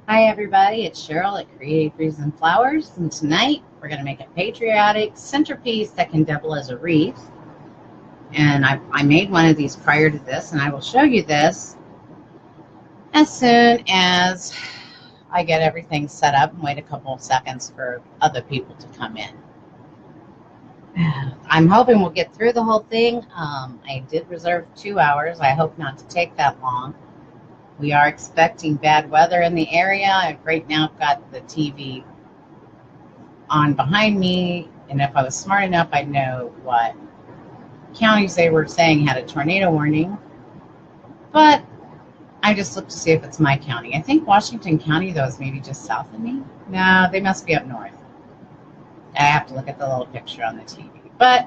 Hi everybody, it's Cheryl at Creative Wreaths and Flowers, and tonight we're going to make a patriotic centerpiece that can double as a wreath. And I made one of these prior to this, and I will show you this as soon as I get everything set up and wait a couple of seconds for other people to come in. I'm hoping we'll get through the whole thing. I did reserve 2 hours. I hope not to take that long. We are expecting bad weather in the area. Right now I've got the TV on behind me, and if I was smart enough, I'd know what counties they were saying had a tornado warning. But I just looked to see if it's my county. I think Washington County, though, is maybe just south of me. No, they must be up north. I have to look at the little picture on the TV. But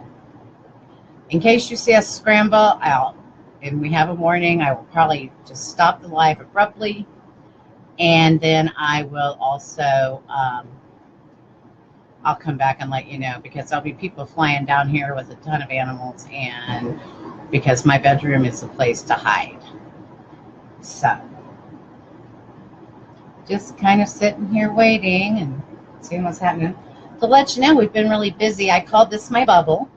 in case you see us scramble out and we have a warning, I will probably just stop the live abruptly. And then I will also, I'll come back and let you know, because there'll be people flying down here with a ton of animals, and because my bedroom is a place to hide. So just kind of sitting here waiting and seeing what's happening. To let you know, we've been really busy. I called this my bubble.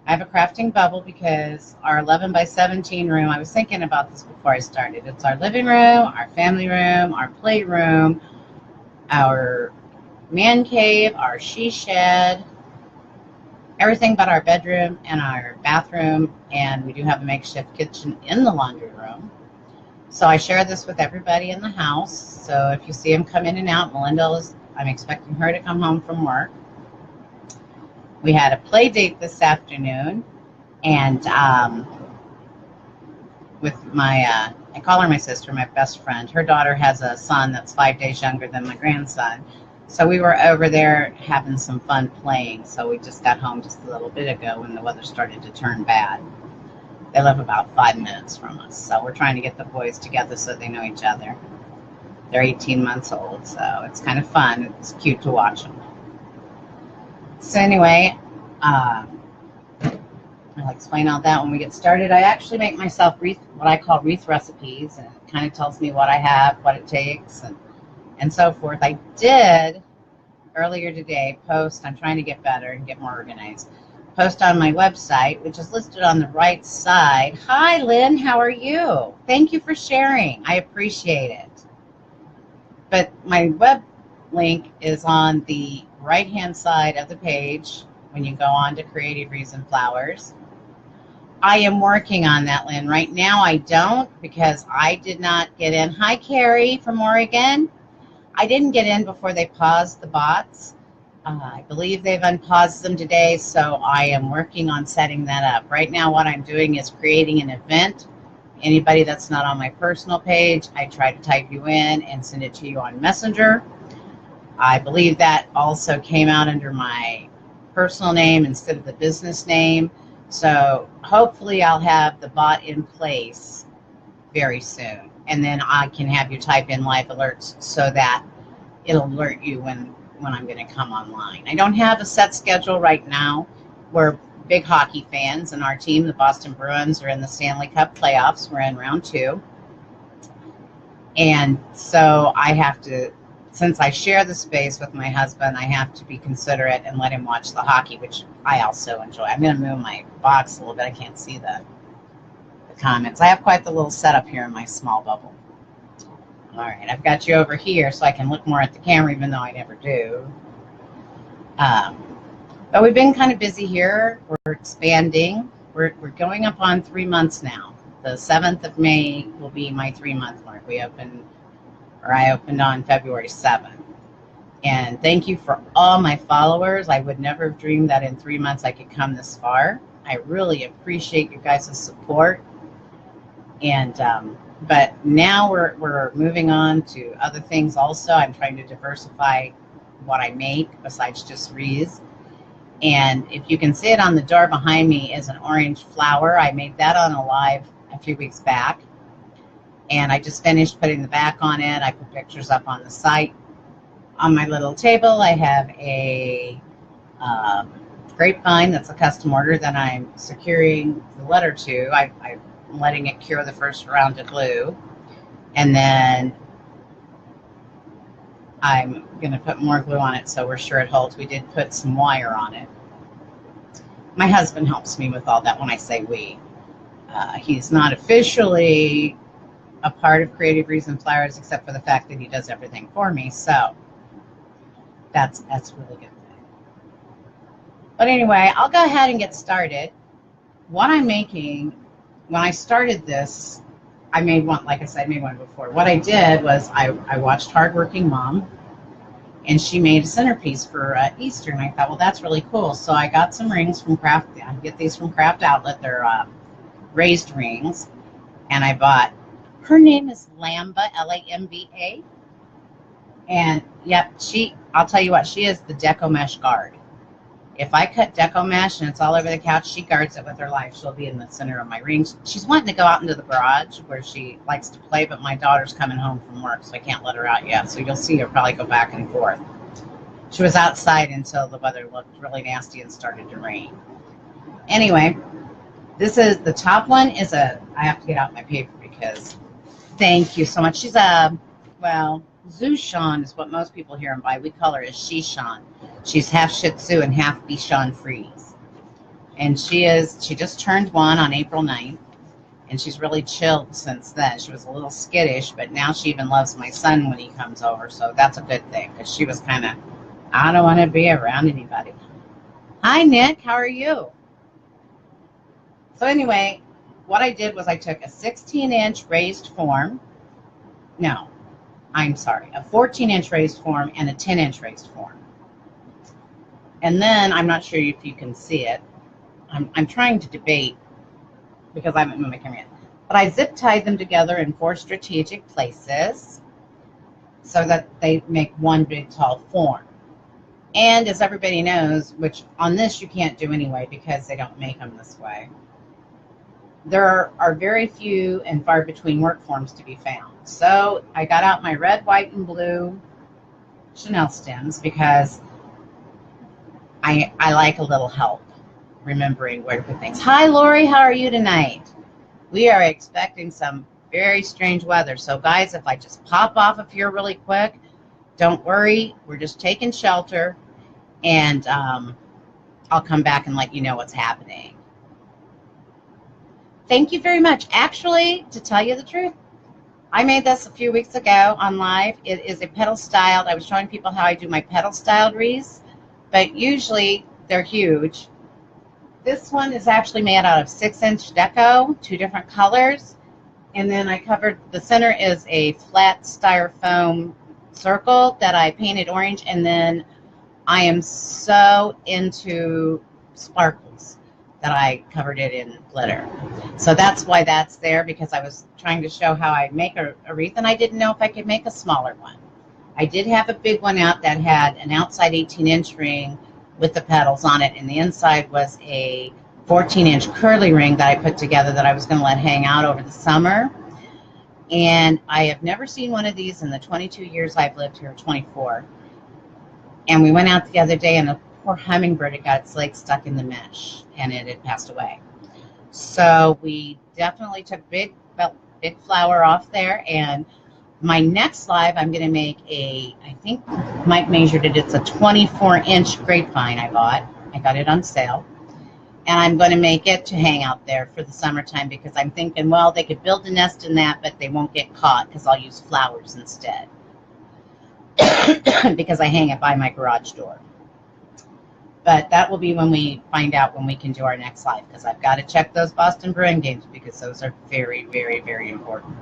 I have a crafting bubble because our 11 by 17 room, I was thinking about this before I started. It's our living room, our family room, our playroom, our man cave, our she shed, everything but our bedroom and our bathroom, and we do have a makeshift kitchen in the laundry room. So I share this with everybody in the house. So if you see them come in and out, I'm expecting her to come home from work. We had a play date this afternoon, and with my, I call her my sister, my best friend. Her daughter has a son that's 5 days younger than my grandson. So we were over there having some fun playing. So we just got home just a little bit ago when the weather started to turn bad. They live about 5 minutes from us. So we're trying to get the boys together so they know each other. They're 18 months old, so it's kind of fun. It's cute to watch them. So anyway, I'll explain all that when we get started. I actually make myself what I call wreath recipes, and it kind of tells me what I have, what it takes, and so forth. I did earlier today post, I'm trying to get better and get more organized, post on my website, which is listed on the right side. Hi, Lynn, how are you? Thank you for sharing. I appreciate it. But my web link is on the right-hand side of the page when you go on to Creative Wreaths and Flowers. I am working on that, Lynn. Right now I don't, because I did not get in. Hi, Carrie from Oregon. I didn't get in before they paused the bots. I believe they've unpaused them today, so I am working on setting that up. Right now what I'm doing is creating an event. Anybody that's not on my personal page, I try to type you in and send it to you on Messenger. I believe that also came out under my personal name instead of the business name. So hopefully I'll have the bot in place very soon. And then I can have you type in live alerts so that it'll alert you when I'm going to come online. I don't have a set schedule right now. We're big hockey fans, and our team, the Boston Bruins, are in the Stanley Cup playoffs. We're in round 2. And so I have to, since I share the space with my husband, I have to be considerate and let him watch the hockey, which I also enjoy. I'm going to move my box a little bit. I can't see the comments. I have quite the little setup here in my small bubble. All right, I've got you over here so I can look more at the camera, even though I never do. But we've been kind of busy here. We're expanding. We're going up on 3 months now. The 7th of May will be my 3-month mark. I opened on February 7th. And thank you for all my followers. I would never have dreamed that in 3 months I could come this far. I really appreciate you guys' support. And but now we're moving on to other things also. I'm trying to diversify what I make besides just wreaths. And if you can see it on the door behind me is an orange flower. I made that on a live a few weeks back. And I just finished putting the back on it. I put pictures up on the site. On my little table, I have a grapevine that's a custom order that I'm securing the letter to. I'm letting it cure the first round of glue. And then I'm going to put more glue on it so we're sure it holds. We did put some wire on it. My husband helps me with all that when I say we. He's not officially a part of Creative Wreaths and Flowers except for the fact that he does everything for me. So that's a really good thing. But anyway, I'll go ahead and get started. What I'm making, when I started this, I made one, like I said, I made one before. What I did was I watched Hardworking Mom, and she made a centerpiece for Easter, and I thought, well, that's really cool. So I got some rings from Craft. I get these from Craft Outlet. They're raised rings, and I bought. Her name is Lamba, Lamba, and yep, I'll tell you what, she is the deco mesh guard. If I cut deco mesh and it's all over the couch, she guards it with her life. She'll be in the center of my rings. She's wanting to go out into the garage where she likes to play, but my daughter's coming home from work, so I can't let her out yet. So you'll see her probably go back and forth. She was outside until the weather looked really nasty and started to rain. Anyway, this is, the top one is I have to get out my paper because, thank you so much. She's well, Zushan is what most people hear and buy. We call her a Shishan. She's half Shih Tzu and half Bichon Frise. And she just turned 1 on April 9th. And she's really chilled since then. She was a little skittish, but now she even loves my son when he comes over. So that's a good thing because she was kind of, I don't want to be around anybody. Hi, Nick. How are you? So anyway, what I did was I took a 16-inch raised form. No, I'm sorry, a 14-inch raised form and a 10-inch raised form. And then, I'm not sure if you can see it. I'm trying to debate because I haven't moved my camera yet. But I zip tied them together in 4 strategic places so that they make one big tall form. And as everybody knows, which on this you can't do anyway because they don't make them this way, there are very few and far between work forms to be found. So I got out my red, white, and blue Chenille stems because I like a little help remembering where to put things. Hi, Lori. How are you tonight? We are expecting some very strange weather. So, guys, if I just pop off of here really quick, don't worry. We're just taking shelter, and I'll come back and let you know what's happening. Thank you very much. Actually, to tell you the truth, I made this a few weeks ago on live. It is a petal styled. I was showing people how I do my petal styled wreaths, but usually they're huge. This one is actually made out of 6-inch deco, 2 different colors. And then I covered, the center is a flat styrofoam circle that I painted orange. And then I am so into sparkles that I covered it in glitter. So that's why that's there, because I was trying to show how I make a wreath, and I didn't know if I could make a smaller one. I did have a big one out that had an outside 18-inch ring with the petals on it, and the inside was a 14-inch curly ring that I put together that I was going to let hang out over the summer. And I have never seen one of these in the 22 years I've lived here, 24. And we went out the other day, and a poor hummingbird had got its leg stuck in the mesh, and it had passed away. So we definitely took big flower off there. And my next live, I'm going to make I think Mike measured it, it's a 24-inch grapevine I bought. I got it on sale. And I'm going to make it to hang out there for the summertime, because I'm thinking, well, they could build a nest in that, but they won't get caught because I'll use flowers instead. Because I hang it by my garage door. But that will be when we find out when we can do our next live, because I've got to check those Boston Bruin games, because those are very, very, very important.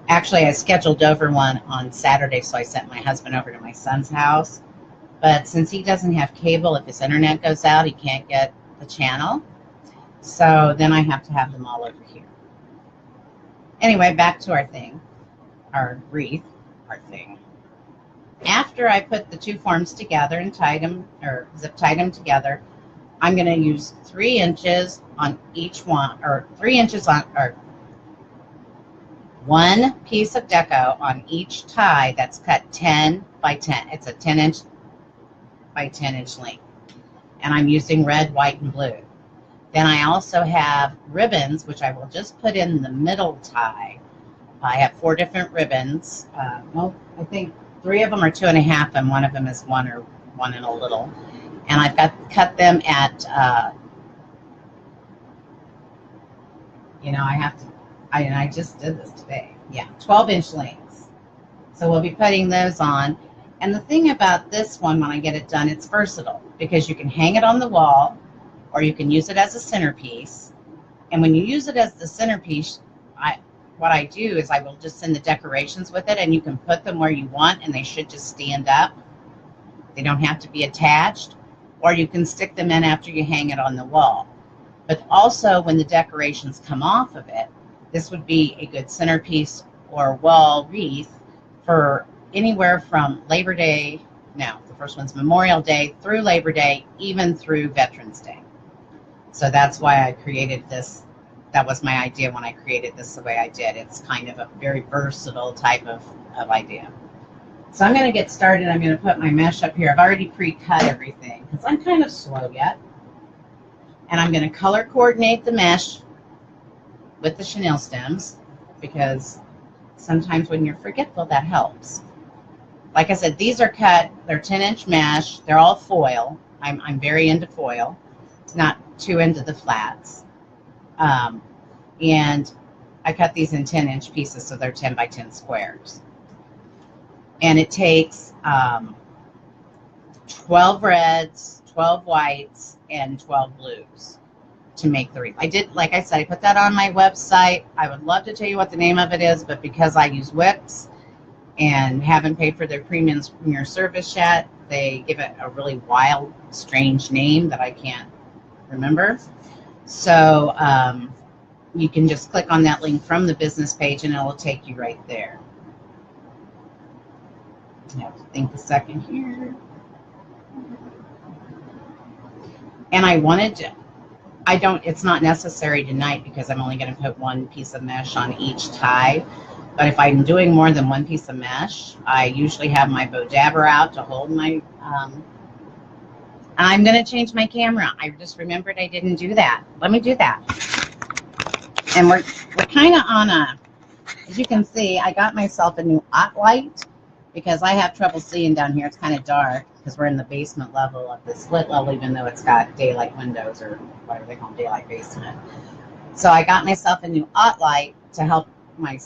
Actually, I scheduled over one on Saturday, so I sent my husband over to my son's house. But since he doesn't have cable, if his internet goes out, he can't get the channel. So then I have to have them all over here. Anyway, back to our thing, our wreath, our thing. After I put the 2 forms together and tied them, or zip tied them together, I'm going to use 3 inches on each one, or 3 inches on, or 1 piece of deco on each tie that's cut 10 by 10. It's a 10-inch by 10-inch length. And I'm using red, white, and blue. Then I also have ribbons, which I will just put in the middle tie. I have 4 different ribbons. Well, I think 3 of them are 2.5, and one of them is 1 or 1 and a little. And I've cut them at, I just did this today. Yeah, 12-inch lengths. So we'll be putting those on. And the thing about this one, when I get it done, it's versatile because you can hang it on the wall or you can use it as a centerpiece. And when you use it as the centerpiece, what I do is I will just send the decorations with it, and you can put them where you want, and they should just stand up. They don't have to be attached, or you can stick them in after you hang it on the wall. But also when the decorations come off of it, this would be a good centerpiece or wall wreath for anywhere from Labor Day, no, the first one's Memorial Day, through Labor Day, even through Veterans Day. So that's why I created this. That was my idea when I created this the way I did. It's kind of a very versatile type of idea. So I'm going to get started. I'm going to put my mesh up here. I've already pre-cut everything because I'm kind of slow yet. And I'm going to color coordinate the mesh with the chenille stems because sometimes when you're forgetful, that helps. Like I said, these are cut. They're 10-inch mesh. They're all foil. I'm very into foil. It's not too into the flats. And I cut these in 10-inch pieces, so they're 10 by 10 squares. And it takes 12 reds, 12 whites, and 12 blues to make the wreath. I did, like I said, I put that on my website. I would love to tell you what the name of it is, but because I use Wix and haven't paid for their premium service yet, they give it a really wild, strange name that I can't remember. So you can just click on that link from the business page and it'll take you right there. I have to think a second here. And I wanted to, it's not necessary tonight because I'm only going to put 1 piece of mesh on each tie. But if I'm doing more than 1 piece of mesh, I usually have my bow dabber out to hold my, I'm going to change my camera. I just remembered I didn't do that. Let me do that. And we're kind of on a, as you can see, I got myself a new light because I have trouble seeing down here. It's kind of dark because we're in the basement level of the split level, even though it's got daylight windows or whatever they call them, daylight basement. So I got myself a new light to help my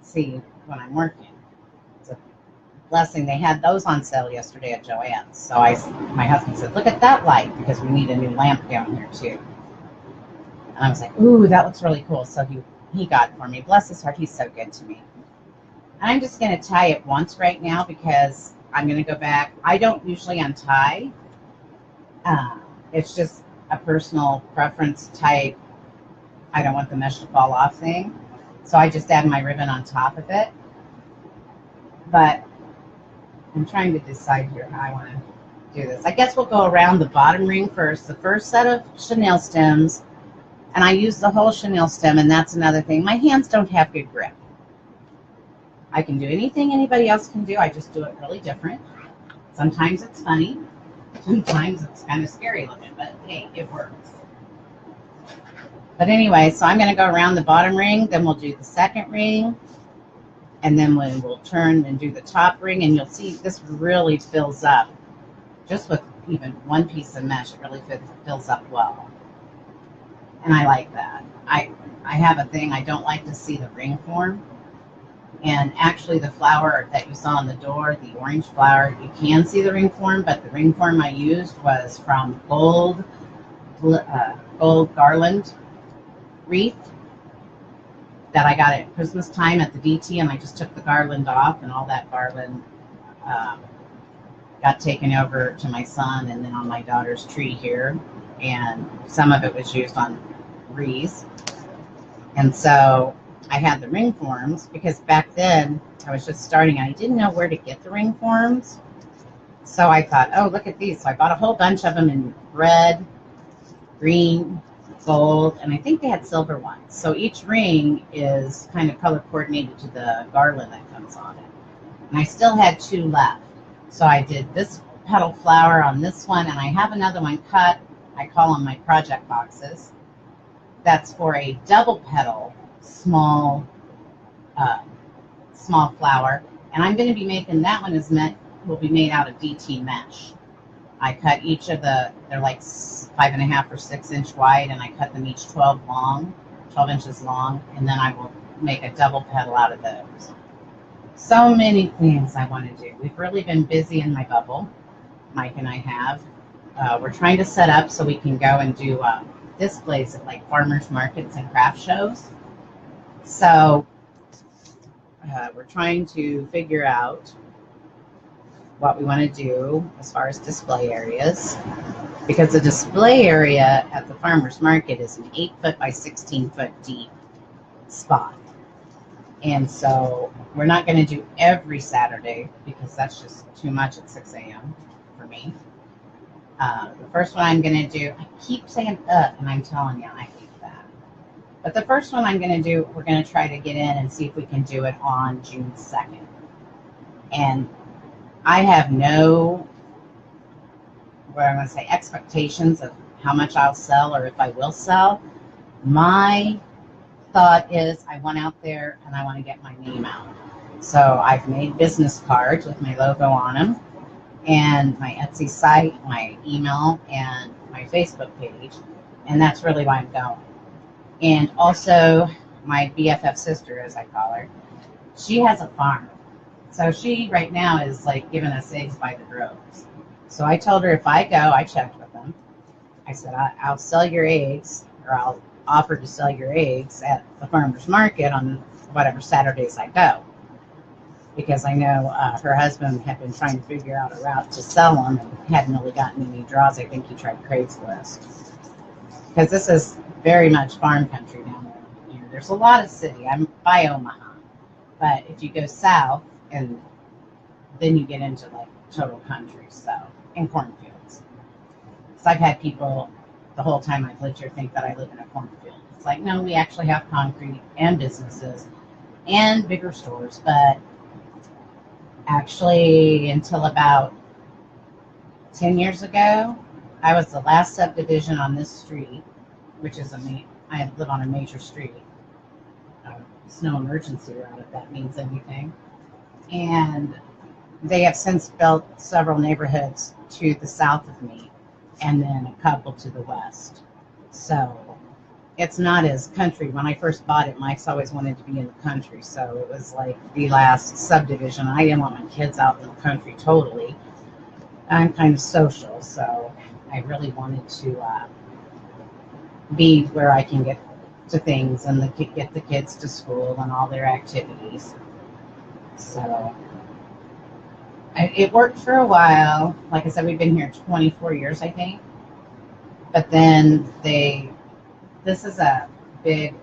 see when I'm working. It's a blessing. They had those on sale yesterday at Joann's. So my husband said, look at that light because we need a new lamp down here too. And I was like, ooh, that looks really cool. So he got it for me. Bless his heart, he's so good to me. And I'm just going to tie it once right now because I'm going to go back. I don't usually untie. It's just a personal preference type. I don't want the mesh to fall off thing. So I just add my ribbon on top of it. But I'm trying to decide here how I want to do this. I guess we'll go around the bottom ring first. The first set of chenille stems. And I use the whole chenille stem, and that's another thing. My hands don't have good grip. I can do anything anybody else can do. I just do it really different. Sometimes it's funny. Sometimes it's kind of scary looking, but hey, it works. But anyway, so I'm going to go around the bottom ring, then we'll do the second ring, and then we'll turn and do the top ring, and you'll see this really fills up. Just with even 1 piece of mesh, it really fills up well. And I like that. I have a thing, I don't like to see the ring form. And actually the flower that you saw on the door, the orange flower, you can see the ring form, but the ring form I used was from gold garland wreath that I got at Christmas time at the DT, and I just took the garland off, and all that garland got taken over to my son and then on my daughter's tree here, and some of it was used on wreaths. And so I had the ring forms because back then I was just starting and I didn't know where to get the ring forms. So I thought, oh, look at these. So I bought a whole bunch of them in red, green, gold, and I think they had silver ones. So each ring is kind of color coordinated to the garland that comes on it. And I still had 2 left. So I did this petal flower on this one, and I have another one cut. I call them my project boxes. That's for a double petal small flower, And I'm going to be making that one will be made out of DT mesh. I cut each of they're like 5.5 or 6 inch wide, and I cut them each 12 inches long, and then I will make a double petal out of those. So many things I want to do. We've really been busy in my bubble, Mike and I have. We're trying to set up so we can go and do displays at like farmers markets and craft shows. So we're trying to figure out what we want to do as far as display areas, because the display area at the farmers market is an 8-foot by 16-foot deep spot. And so we're not going to do every Saturday because that's just too much at 6 a.m. for me. The first one I'm going to do, I keep saying and I'm telling you, I hate that. But the first one I'm going to do, we're going to try to get in and see if we can do it on June 2nd. And I have no, expectations of how much I'll sell or if I will sell. My thought is I want out there and I want to get my name out. So I've made business cards with my logo on them, and my Etsy site, my email, and my Facebook page. And that's really why I'm going. And also my BFF sister, as I call her, she has a farm. So she right now is like giving us eggs by the droves. So I told her if I go, I checked with them. I said, I'll sell your eggs, or I'll offer to sell your eggs at the farmer's market on whatever Saturdays I go. Because I know her husband had been trying to figure out a route to sell them and hadn't really gotten any draws. I think he tried Craigslist. Because this is very much farm country down there. There's a lot of city. I'm by Omaha. But if you go south, and then you get into like total country, so, and cornfields. So I've had people the whole time I've lived here think that I live in a cornfield. It's like, no, we actually have concrete and businesses and bigger stores, but actually until about 10 years ago, I was the last subdivision on this street, which is I live on a major street. Snow emergency route, if that means anything. And they have since built several neighborhoods to the south of me, and then a couple to the west. So it's not as country. When I first bought it, Mike's always wanted to be in the country, so it was like the last subdivision. I didn't want my kids out in the country totally. I'm kind of social, so I really wanted to be where I can get to things and get the kids to school and all their activities. So it worked for a while. Like I said, we've been here 24 years, I think. But then this is a big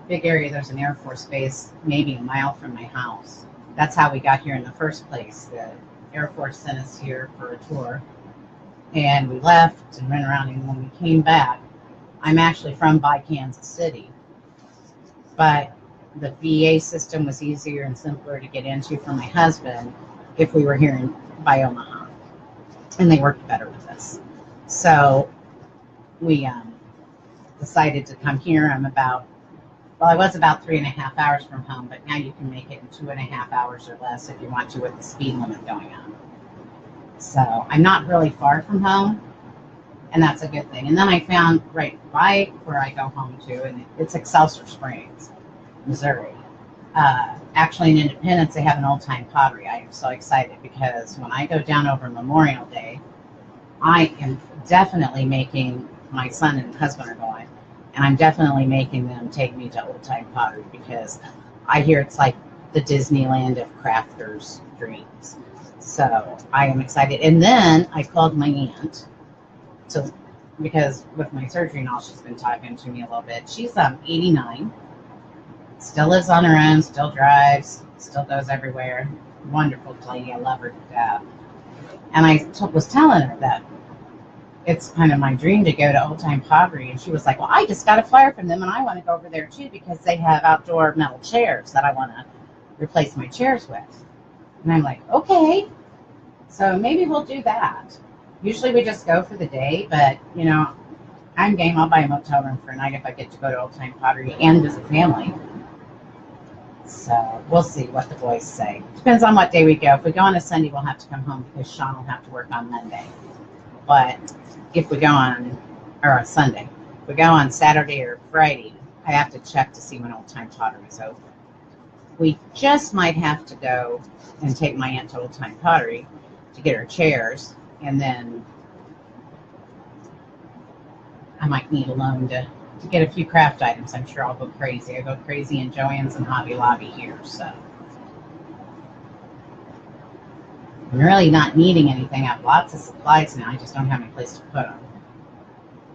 area. There's an Air Force base maybe a mile from my house. That's how we got here in the first place. The Air Force sent us here for a tour, and we left and ran around, and when we came back, I'm actually from by Kansas City, but the VA system was easier and simpler to get into for my husband if we were here by Omaha, and they worked better with us. So we decided to come here. I was about 3.5 hours from home, but now you can make it in 2.5 hours or less if you want to with the speed limit going on. So I'm not really far from home, and that's a good thing. And then I found right by where I go home to, and it's Excelsior Springs, Missouri. Actually, in Independence, they have an old-time pottery. I am so excited because when I go down over Memorial Day, I am definitely making, my son and husband are going, and I'm definitely making them take me to old-time pottery because I hear it's like the Disneyland of crafters' dreams. So I am excited. And then I called my aunt, because with my surgery and all, she's been talking to me a little bit. She's 89, still lives on her own, still drives, still goes everywhere. Wonderful lady. I love her to death. And I was telling her that it's kind of my dream to go to Old Time Pottery. And she was like, well, I just got a flyer from them, and I want to go over there too because they have outdoor metal chairs that I want to replace my chairs with. And I'm like, okay. So maybe we'll do that. Usually we just go for the day, but, you know, I'm game. I'll buy a motel room for a night if I get to go to Old Time Pottery and visit family. So we'll see what the boys say. Depends on what day we go. If we go on a Sunday, we'll have to come home because Sean will have to work on Monday. But if we go on, or a Sunday, if we go on Saturday or Friday, I have to check to see when Old Time Pottery is open. We just might have to go and take my aunt to Old Time Pottery to get her chairs, and then I might need a loan to get a few craft items. I'm sure I'll go crazy. I go crazy in Joann's and Hobby Lobby here, so I'm really not needing anything. I have lots of supplies now. I just don't have any place to put them.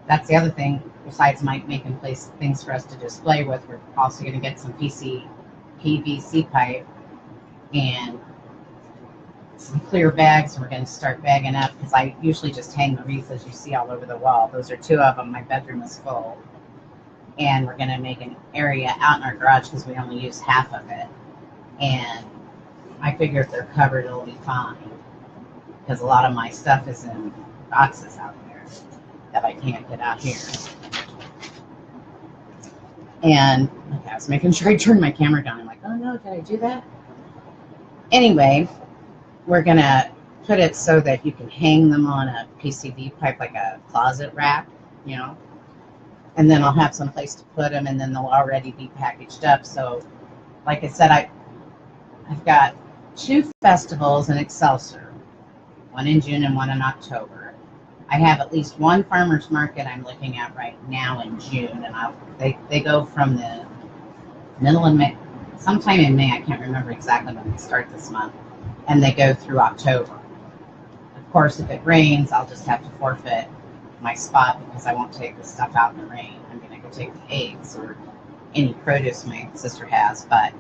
That's the other thing. Besides making place things for us to display with, we're also going to get some PVC pipe and some clear bags, and we're going to start bagging up because I usually just hang the wreaths as you see all over the wall. Those are 2 of them. My bedroom is full. And we're going to make an area out in our garage because we only use half of it. And I figure if they're covered, it'll be fine. Because a lot of my stuff is in boxes out there that I can't get out here. And okay, I was making sure I turned my camera down. I'm like, oh no, did I do that? Anyway, we're going to put it so that you can hang them on a PCV pipe, like a closet rack, you know. And then I'll have some place to put them, and then they'll already be packaged up. So, like I said, I've got 2 festivals in Excelsior, one in June and one in October. I have at least 1 farmer's market I'm looking at right now in June, and they go from the middle of May, sometime in May. I can't remember exactly when they start this month, and they go through October. Of course, if it rains, I'll just have to forfeit my spot because I won't take the stuff out in the rain. I'm going to go take the eggs or any produce my sister has, but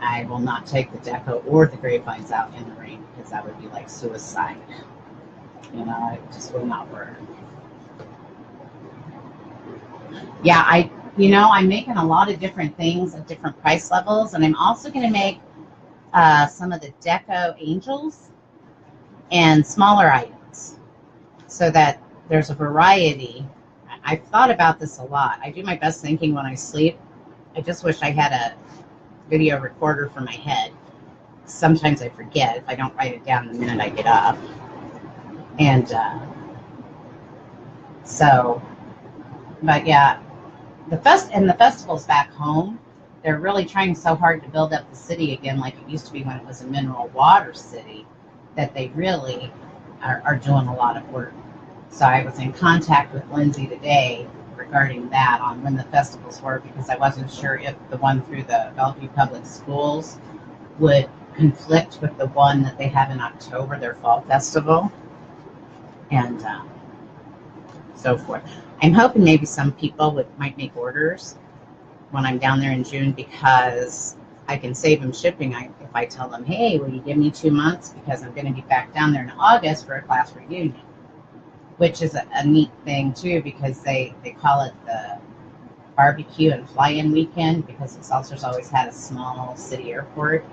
I will not take the deco or the grapevines out in the rain because that would be like suicide. You know, it just will not work. Yeah, I'm making a lot of different things at different price levels, and I'm also going to make some of the deco angels and smaller items so that there's a variety. I've thought about this a lot. I do my best thinking when I sleep. I just wish I had a video recorder for my head. Sometimes I forget if I don't write it down the minute I get up. And but yeah, the festivals back home, they're really trying so hard to build up the city again like it used to be when it was a mineral water city, that they really are doing a lot of work. So I was in contact with Lindsay today regarding that on when the festivals were, because I wasn't sure if the one through the Bellevue Public Schools would conflict with the one that they have in October, their fall festival, and so forth. I'm hoping maybe some people might make orders when I'm down there in June, because I can save them shipping if I tell them, hey, will you give me 2 months, because I'm going to be back down there in August for a class reunion. Which is a neat thing too, because they call it the barbecue and fly-in weekend, because Excelsior's always had a small city airport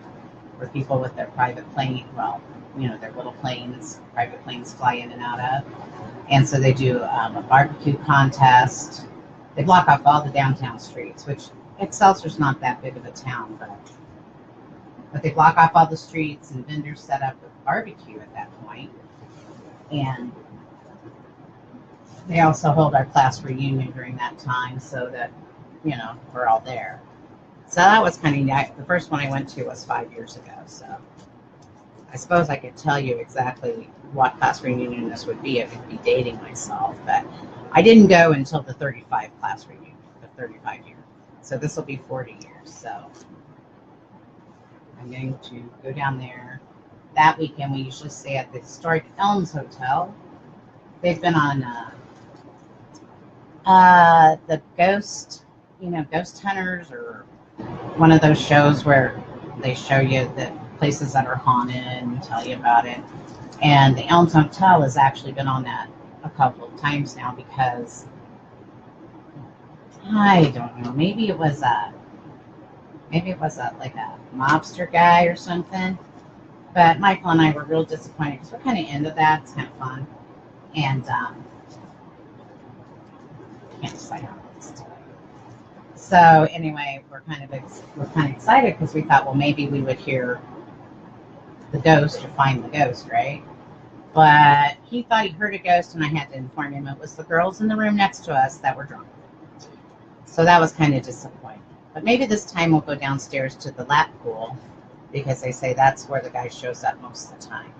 where people with their private plane, their little planes, private planes fly in and out of. And so they do a barbecue contest. They block off all the downtown streets, which Excelsior's not that big of a town, but they block off all the streets, and vendors set up with barbecue at that point. And they also hold our class reunion during that time, so that, we're all there. So that was kind of neat. The first one I went to was 5 years ago, so I suppose I could tell you exactly what class reunion this would be. It would be dating myself, but I didn't go until the 35 class reunion, the 35 year. So this will be 40 years. So I'm going to go down there that weekend. We usually stay at the historic Elms Hotel. They've been on the Ghost Hunters, or one of those shows where they show you the places that are haunted and tell you about it. And the Elms Hotel has actually been on that a couple of times now, because I don't know, maybe it was like a mobster guy or something. But Michael and I were real disappointed, because we're kind of into that. It's kind of fun. And can't decide how it's today. So anyway, we're kind of excited because we thought, well, maybe we would hear the ghost or find the ghost, right? But he thought he heard a ghost, and I had to inform him it was the girls in the room next to us that were drunk. So that was kind of disappointing. But maybe this time we'll go downstairs to the lap pool, because they say that's where the guy shows up most of the time.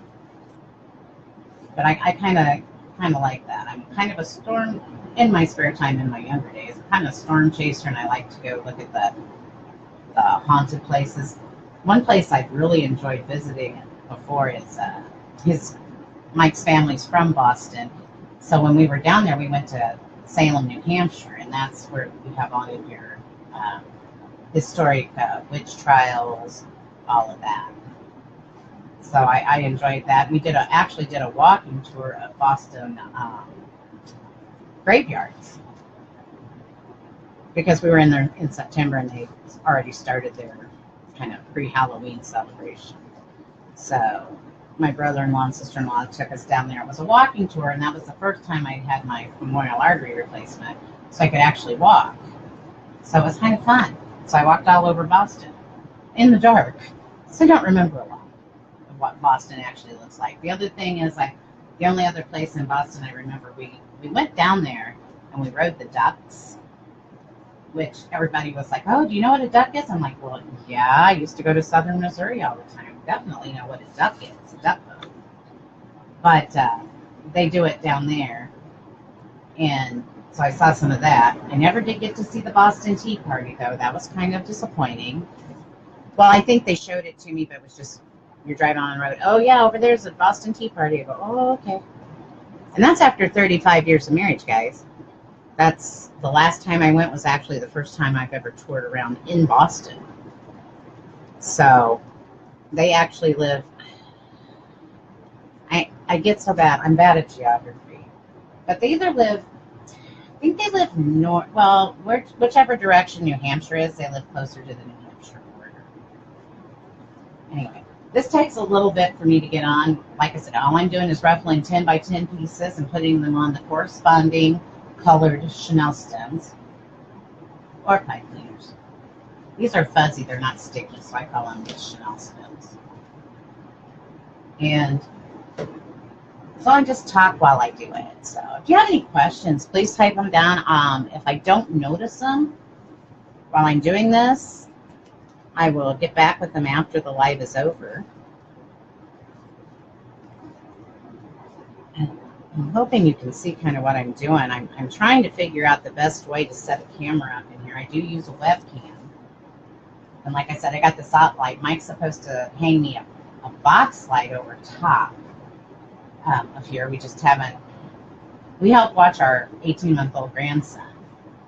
But I kind of like that. I'm kind of a storm in my spare time in my younger days. I'm kind of a storm chaser, and I like to go look at the haunted places. One place I've really enjoyed visiting before is Mike's family's from Boston. So when we were down there, we went to Salem, New Hampshire, and that's where you have all of your historic witch trials, all of that. So I enjoyed that. We actually did a walking tour of Boston graveyards, because we were in there in September and they already started their kind of pre-Halloween celebration. So my brother-in-law and sister-in-law took us down there. It was a walking tour, and that was the first time I had my femoral artery replacement, so I could actually walk. So it was kind of fun. So I walked all over Boston in the dark. So I don't remember a lot of what Boston actually looks like. The other thing is, the only other place in Boston I remember, we went down there and we rode the ducks, which everybody was like, oh, do you know what a duck is? I'm like, well, yeah, I used to go to southern Missouri all the time. Definitely know what a duck is, a duck boat. But they do it down there. And so I saw some of that. I never did get to see the Boston Tea Party, though. That was kind of disappointing. Well, I think they showed it to me, but it was just, you're driving on the road. Oh, yeah, over there's a Boston Tea Party. I go, oh, okay. And that's after 35 years of marriage, guys. That's the last time I went was actually the first time I've ever toured around in Boston. So they actually live, I get so bad, I'm bad at geography, but they either live, I think they live north, well, whichever direction New Hampshire is, they live closer to the New Hampshire border. Anyway, this takes a little bit for me to get on. Like I said, all I'm doing is ruffling 10 by 10 pieces and putting them on the corresponding colored Chenille stems or pipe cleaners. These are fuzzy, they're not sticky, so I call them just Chenille stems. And so I just talk while I do it. So if you have any questions, please type them down. If I don't notice them while I'm doing this, I will get back with them after the live is over. And I'm hoping you can see kind of what I'm doing. I'm trying to figure out the best way to set a camera up in here. I do use a webcam. And like I said, I got the soft light. Mike's supposed to hang me a box light over top of here. We just haven't. We help watch our 18-month-old grandson,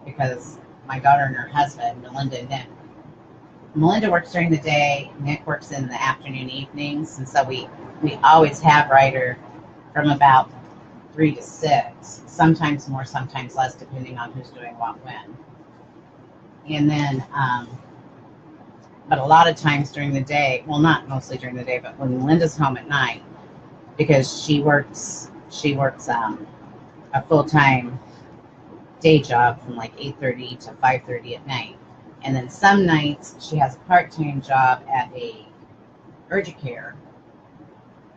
because my daughter and her husband, Melinda and Nick. Melinda works during the day. Nick works in the afternoon, evenings. And so we always have Ryder from about 3 to 6. Sometimes more, sometimes less, depending on who's doing what when. And then, but a lot of times during the day, well, not mostly during the day, but when Melinda's home at night, because she works a full-time day job from like 8:30 to 5:30 at night. And then some nights she has a part-time job at a urgent care.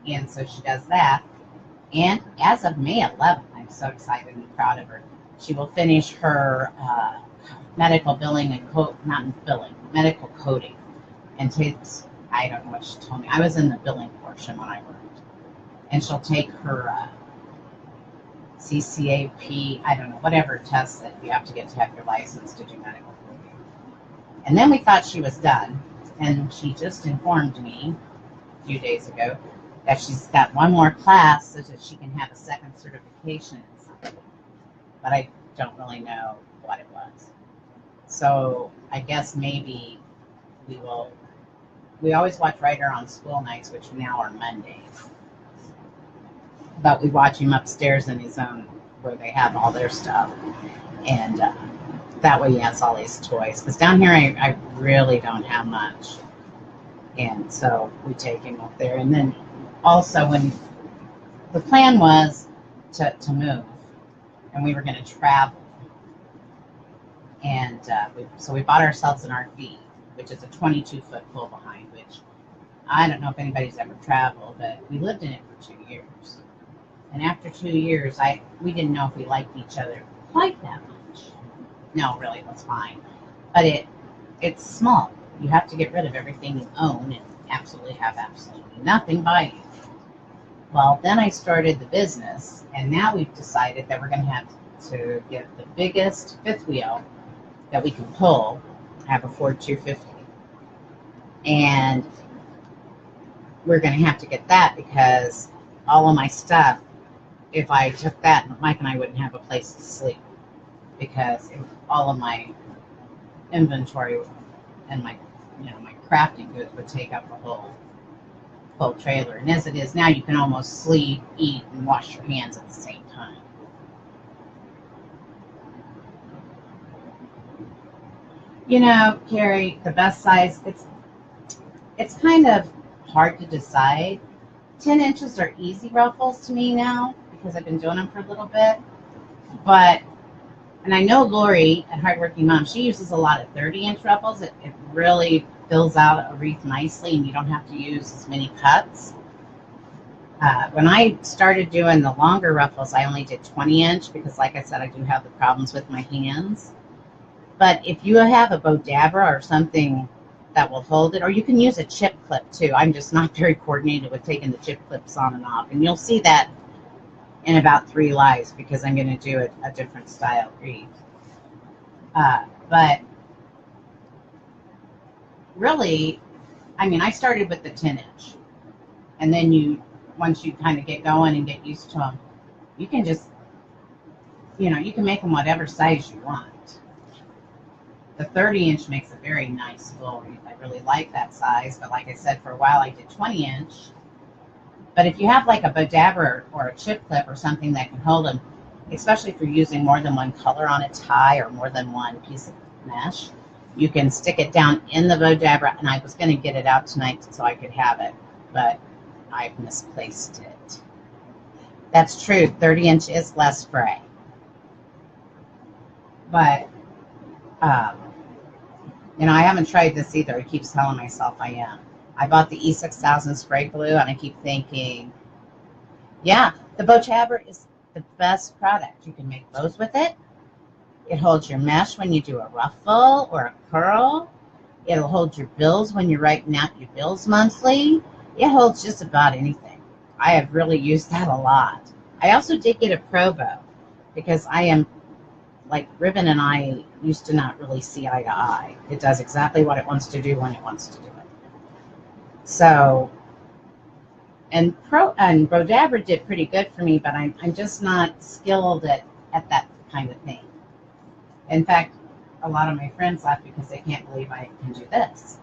And so she does that. And as of May 11th, I'm so excited and proud of her, she will finish her medical billing and medical coding. And takes, I don't know what she told me. I was in the billing portion when I worked. And she'll take her CCAP, I don't know, whatever test that you have to get to have your license to do medical coding. And then we thought she was done. And she just informed me a few days ago that she's got one more class so that she can have a second certification in something. But I don't really know what it was. So I guess maybe we always watch Ryder on school nights, which now are Mondays. But we watch him upstairs in his own, where they have all their stuff. And that way he has all his toys. Because down here I really don't have much. And so we take him up there. And then also when the plan was to move, and we were going to travel. And so we bought ourselves an RV, which is a 22-foot pull behind, which I don't know if anybody's ever traveled, but we lived in it for 2 years. And after 2 years, we didn't know if we liked each other quite that much. No, really, it was fine. But it's small. You have to get rid of everything you own and absolutely have absolutely nothing by you. Well, then I started the business, and now we've decided that we're going to have to get the biggest fifth wheel that we can pull. I have a Ford 250. And we're going to have to get that because all of my stuff, if I took that, Mike and I wouldn't have a place to sleep because all of my inventory and my crafting goods would take up the whole trailer. And as it is now, you can almost sleep, eat, and wash your hands at the same time. You know, Carrie, the best size, it's kind of hard to decide. 10 inches are easy ruffles to me now because I've been doing them for a little bit. And I know Lori at Hardworking Mom, she uses a lot of 30-inch ruffles. It really fills out a wreath nicely and you don't have to use as many cuts. When I started doing the longer ruffles, I only did 20-inch because, like I said, I do have the problems with my hands. But if you have a bodabra or something that will hold it, or you can use a chip clip too. I'm just not very coordinated with taking the chip clips on and off. And you'll see that in about 3 lives because I'm going to do a different style wreath. But really, I mean, I started with the 10-inch. And then once you kind of get going and get used to them, you can just, you can make them whatever size you want. The 30-inch makes a very nice full wreath. I really like that size, but like I said, for a while I did 20-inch. But if you have like a bodabra or a chip clip or something that can hold them, especially if you're using more than one color on a tie or more than one piece of mesh, you can stick it down in the bodabra. And I was going to get it out tonight so I could have it, but I've misplaced it. That's true. 30-inch is less spray. But I haven't tried this either. I keep telling myself I am. I bought the E6000 spray glue, and I keep thinking, yeah, the bodabra is the best product. You can make bows with it. It holds your mesh when you do a ruffle or a curl. It'll hold your bills when you're writing out your bills monthly. It holds just about anything. I have really used that a lot. I also did get a Pro bow because I am, like Ribbon and I used to not really see eye to eye. It does exactly what it wants to do when it wants to do it. So, and bodabra did pretty good for me, but I'm just not skilled at that kind of thing. In fact, a lot of my friends laugh because they can't believe I can do this.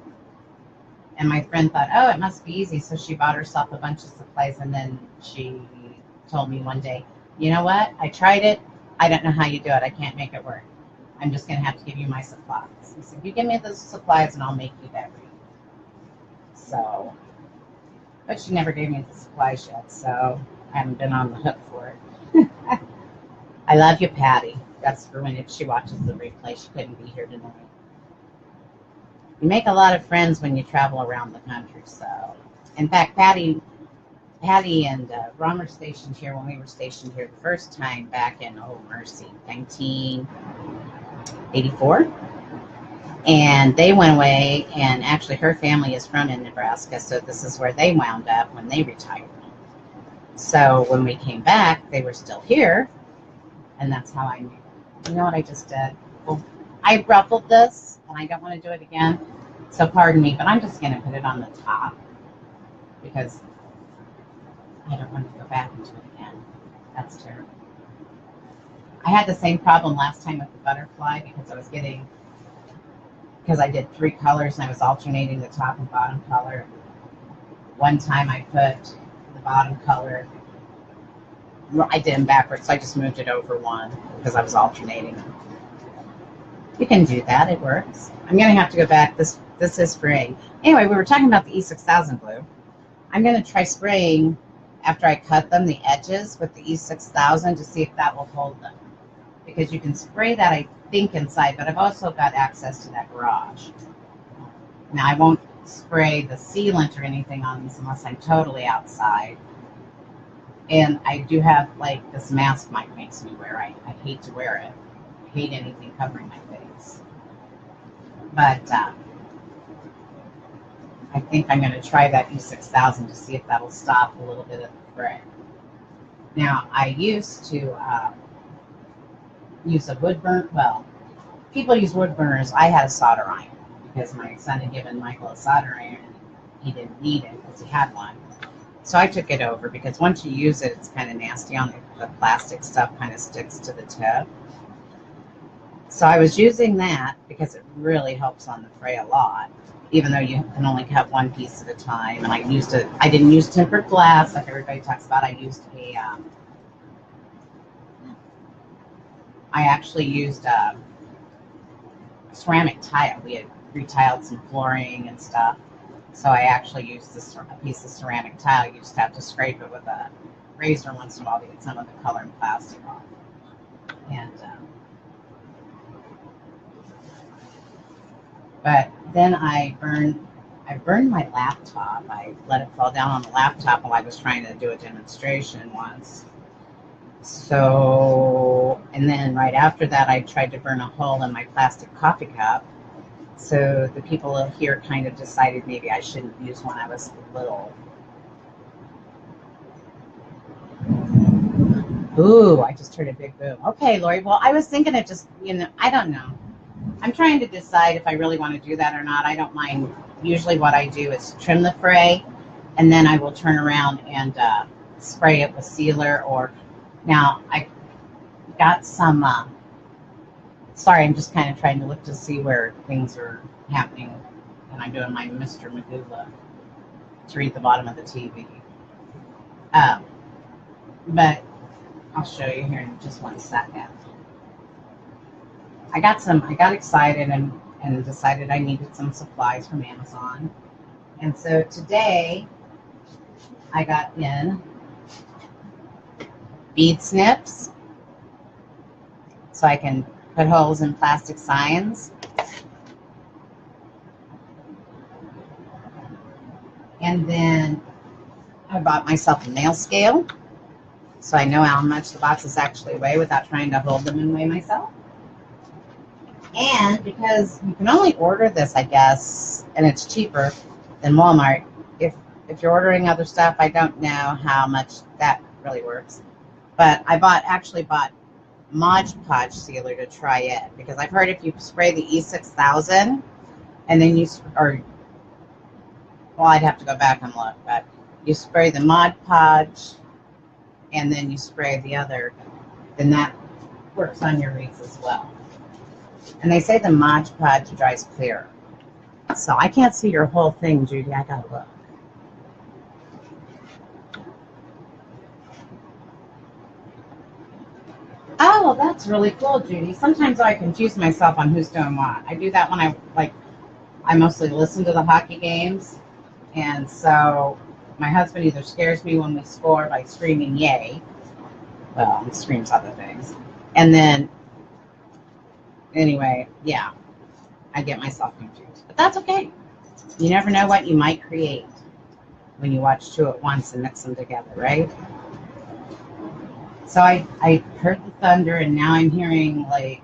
And my friend thought, oh, it must be easy. So she bought herself a bunch of supplies, and then she told me one day, you know what? I tried it. I don't know how you do it. I can't make it work. I'm just going to have to give you my supplies. He said, you give me those supplies and I'll make you that wreath. So, but she never gave me the supplies yet, so I haven't been on the hook for it. I love you, Patty. That's for when she watches the replay. She couldn't be here tonight. You make a lot of friends when you travel around the country. So, in fact, Patty and Ron were stationed here when we were stationed here the first time back in, oh mercy, 1984. And they went away, and actually her family is from in Nebraska, so this is where they wound up when they retired. So when we came back, they were still here, and that's how I knew. You know what I just did? Well, I ruffled this, and I don't want to do it again, so pardon me, but I'm just going to put it on the top because I don't want to go back into it again. That's terrible. I had the same problem last time with the butterfly because I did 3 colors and I was alternating the top and bottom color. One time I put the bottom color, I did them backwards, so I just moved it over one because I was alternating them. You can do that, it works. I'm going to have to go back. This is spraying. Anyway, we were talking about the E6000 glue. I'm going to try spraying after I cut them, the edges with the E6000 to see if that will hold them. because you can spray that, I think, inside, but I've also got access to that garage. Now, I won't spray the sealant or anything on these unless I'm totally outside. And I do have, like, this mask Mike makes me wear. I hate to wear it. I hate anything covering my face. But I think I'm going to try that E6000 to see if that'll stop a little bit of the spray. Now, I used to use a wood burn. Well, people use wood burners. I had a solder iron because my son had given Michael a solder iron and he didn't need it because he had one. So I took it over because once you use it, it's kind of nasty on the plastic stuff, kind of sticks to the tip. So I was using that because it really helps on the fray a lot, even though you can only have one piece at a time. And I didn't use tempered glass like everybody talks about. I actually used a ceramic tile. We had retiled some flooring and stuff. So I actually used a piece of ceramic tile. You just have to scrape it with a razor once in a while to get some of the color and plastic off. And but then I burned my laptop. I let it fall down on the laptop while I was trying to do a demonstration once. So, and then right after that, I tried to burn a hole in my plastic coffee cup. So the people here kind of decided maybe I shouldn't use one. I was little. Ooh, I just heard a big boom. Okay, Lori. Well, I was thinking of just, I don't know. I'm trying to decide if I really want to do that or not. I don't mind. Usually what I do is trim the fray, and then I will turn around and spray it with sealer. Or now I got some, sorry, I'm just kind of trying to look to see where things are happening. And I'm doing my Mr. Magoola to read the bottom of the TV. But I'll show you here in just 1 second. I got excited and decided I needed some supplies from Amazon. And so today I got in bead snips so I can put holes in plastic signs. And then I bought myself a nail scale so I know how much the boxes actually weigh without trying to hold them and weigh myself. And because you can only order this, I guess, and it's cheaper than Walmart. If you're ordering other stuff, I don't know how much that really works. But I actually bought Mod Podge sealer to try it, because I've heard if you spray the E6000 and then I'd have to go back and look, but you spray the Mod Podge and then you spray the other, then that works on your wreaths as well. And they say the Mod Podge dries clearer. So I can't see your whole thing, Judy. I gotta look. Oh, well, that's really cool, Judy. Sometimes I confuse myself on who's doing what. I do that when I mostly listen to the hockey games. And so my husband either scares me when we score by screaming yay. Well, he screams other things. And then, anyway, yeah, I get myself confused. But that's okay. You never know what you might create when you watch two at once and mix them together, right? So I heard the thunder, and now I'm hearing like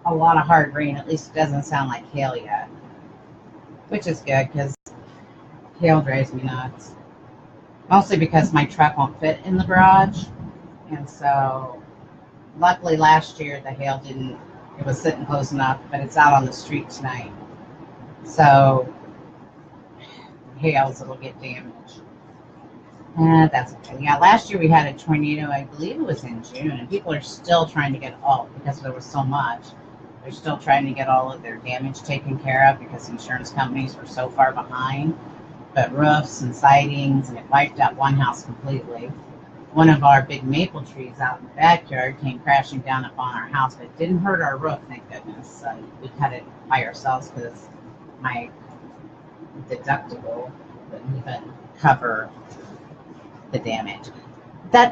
a lot of hard rain. At least it doesn't sound like hail yet, which is good because hail drives me nuts. Mostly because my truck won't fit in the garage. And so luckily last year the hail it was sitting close enough, but it's out on the street tonight. So hails, it'll get damaged. That's okay. Yeah, last year we had a tornado, I believe it was in June, and people are still trying to get because there was so much, they're still trying to get all of their damage taken care of because insurance companies were so far behind. But roofs and sidings, and it wiped out one house completely. One of our big maple trees out in the backyard came crashing down upon our house, but it didn't hurt our roof, thank goodness. We cut it by ourselves because my deductible wouldn't even cover the damage.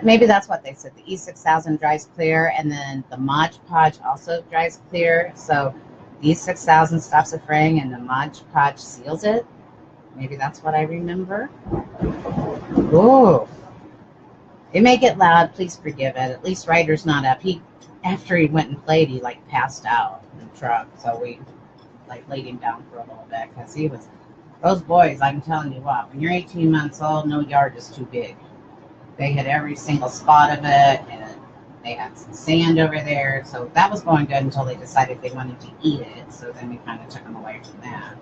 Maybe that's what they said. The E6000 dries clear, and then the Mod Podge also dries clear. So the E6000 stops the fraying, and the Mod Podge seals it. Maybe that's what I remember. Ooh. It may get loud. Please forgive it. At least Ryder's not up. After he went and played, he like passed out in the truck. So we like laid him down for a little bit because he was. Those boys, I'm telling you what. When you're 18 months old, no yard is too big. They hit every single spot of it, and they had some sand over there. So that was going good until they decided they wanted to eat it. So then we kind of took them away from that.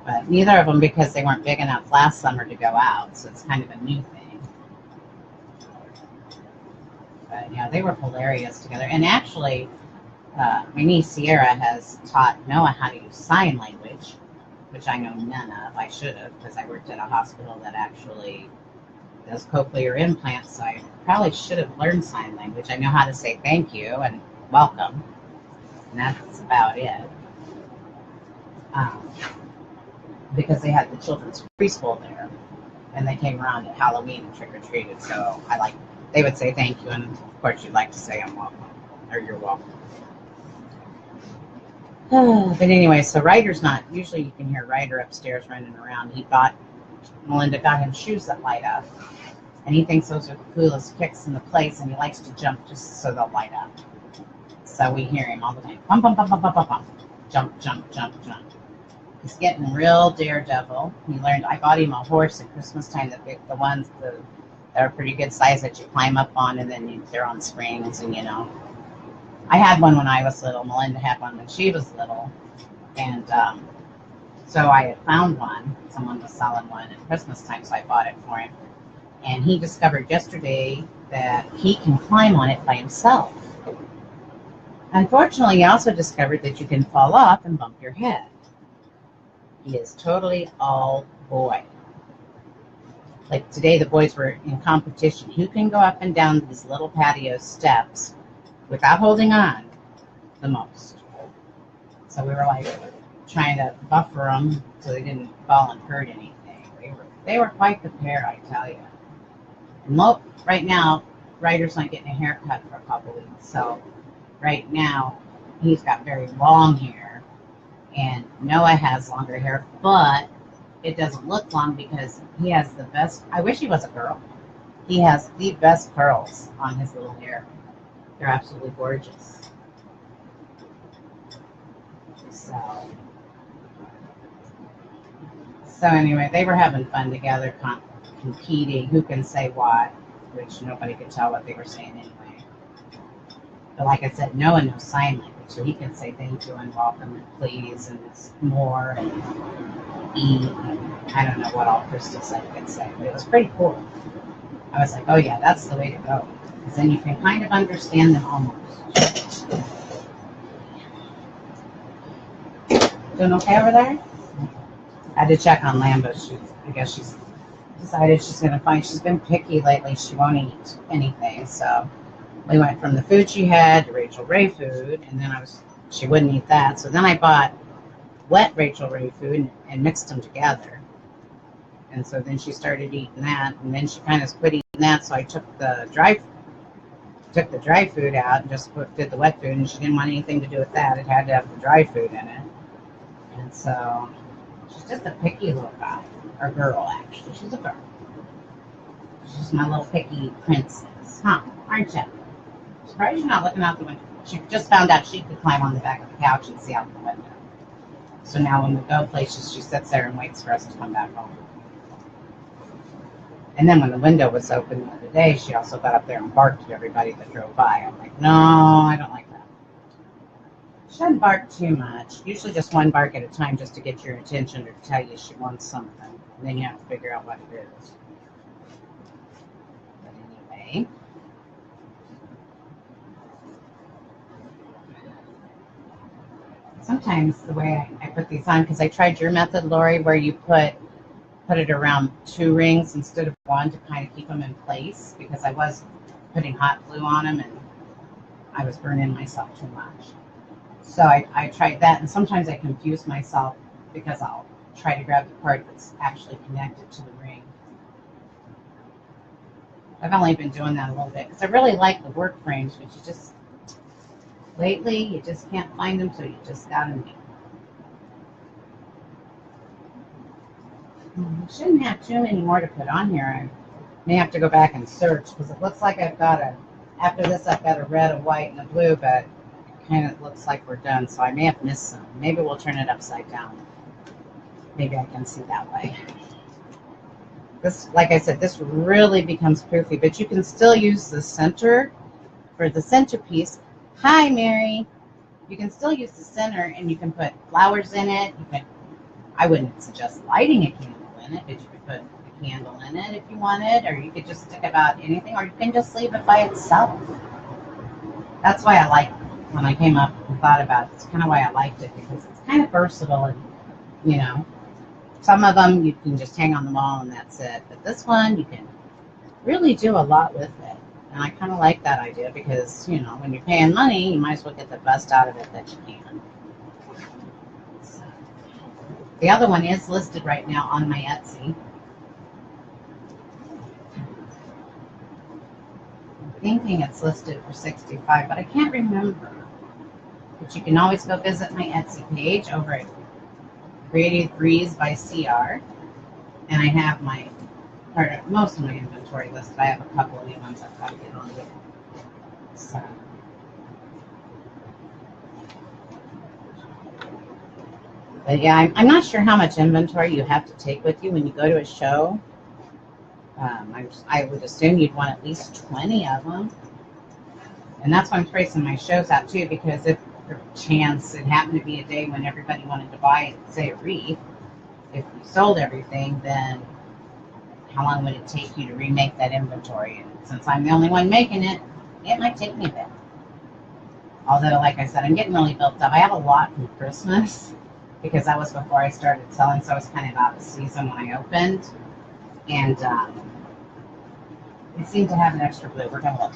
But neither of them, because they weren't big enough last summer to go out. So it's kind of a new thing. But yeah, they were hilarious together. And actually, my niece Sierra has taught Noah how to use sign language, which I know none of. I should have, because I worked at a hospital that actually does cochlear implants, so I probably should have learned sign language. I know how to say thank you and welcome, and that's about it. Because they had the children's preschool there, and they came around at Halloween and trick-or-treated, so they would say thank you, and of course you'd like to say I'm welcome, or you're welcome. But anyway, so Ryder's not, usually you can hear Ryder upstairs running around. Melinda got him shoes that light up. And he thinks those are the coolest kicks in the place, and he likes to jump just so they'll light up. So we hear him all the time. Bump, bump, bump, bump, bump, bump, bump. Jump, jump, jump, jump. He's getting real daredevil. I bought him a horse at Christmas time, the ones that are pretty good size that you climb up on, and then they're on springs, and I had one when I was little. Melinda had one when she was little. And so I had found one. Someone was selling one at Christmas time, so I bought it for him. And he discovered yesterday that he can climb on it by himself. Unfortunately, he also discovered that you can fall off and bump your head. He is totally all boy. Like today, the boys were in competition. Who can go up and down these little patio steps without holding on the most? So we were like trying to buffer them so they didn't fall and hurt anything. They were quite the pair, I tell you. And right now, Ryder's not getting a haircut for a couple weeks. So right now, he's got very long hair. And Noah has longer hair, but it doesn't look long because he has the best. I wish he was a girl. He has the best curls on his little hair. They're absolutely gorgeous. So anyway, they were having fun together, competing who can say what, which nobody could tell what they were saying anyway. But like I said, Noah knows sign language, so he can say thank you and welcome and please and more and eat. And I don't know what all Crystal said he could say, but it was pretty cool. I was like, oh yeah, that's the way to go. Because then you can kind of understand them almost. Doing okay over there? I had to check on Lambo. I guess she's decided she's been picky lately. She won't eat anything. So we went from the food she had to Rachel Ray food, and then she wouldn't eat that. So then I bought wet Rachel Ray food and mixed them together. And so then she started eating that, and then she kind of quit eating that. So I took the dry food out and just did the wet food, and she didn't want anything to do with that. It had to have the dry food in it. And so she's just a picky little guy, or girl actually. She's a girl. She's my little picky princess, huh? Aren't you? Surprised you're not looking out the window. She just found out she could climb on the back of the couch and see out the window. So now when we go places, she sits there and waits for us to come back home. And then when the window was open the other day, she also got up there and barked at everybody that drove by. I'm like, no, I don't like that. She doesn't bark too much. Usually just one bark at a time just to get your attention or to tell you she wants something. And then you have to figure out what it is. But anyway. Sometimes the way I put these on, because I tried your method, Lori, where you put it around 2 rings instead of 1 to kind of keep them in place, because I was putting hot glue on them and I was burning myself too much. So I tried that, and sometimes I confuse myself because I'll try to grab the part that's actually connected to the ring. I've only been doing that a little bit because I really like the work frames, but you just, lately, you just can't find them, so you just gotta make them. I shouldn't have too many more to put on here. I may have to go back and search because it looks like I've got after this, I've got a red, a white, and a blue, but it kind of looks like we're done, so I may have missed some. Maybe we'll turn it upside down. Maybe I can see that way. This, like I said, this really becomes poofy, but you can still use the center for the centerpiece. Hi, Mary. You can still use the center, and you can put flowers in it. I wouldn't suggest lighting a candle in it, but you could put a candle in it if you wanted, or you could just stick about anything, or you can just leave it by itself. That's why I like, when I came up and thought about it, it's kind of why I liked it, because it's kind of versatile, and, you know, some of them you can just hang on the wall and that's it. But this one, you can really do a lot with it. And I kind of like that idea because, you know, when you're paying money, you might as well get the best out of it that you can. So, the other one is listed right now on my Etsy. I'm thinking it's listed for $65, but I can't remember. But you can always go visit my Etsy page over at Creative Breeze by CR, and I have most of my inventory listed. I have a couple of new ones I've got to get on with. So, but yeah, I'm not sure how much inventory you have to take with you when you go to a show. I would assume you'd want at least 20 of them, and that's why I'm tracing my shows out too, because if per chance it happened to be a day when everybody wanted to buy, say, a wreath, if you sold everything, then how long would it take you to remake that inventory? And since I'm the only one making it, it might take me a bit. Although, like I said, I'm getting really built up. I have a lot from Christmas because that was before I started selling, so I was kind of out of season when I opened. And it seemed to have an extra blue. We're going to look.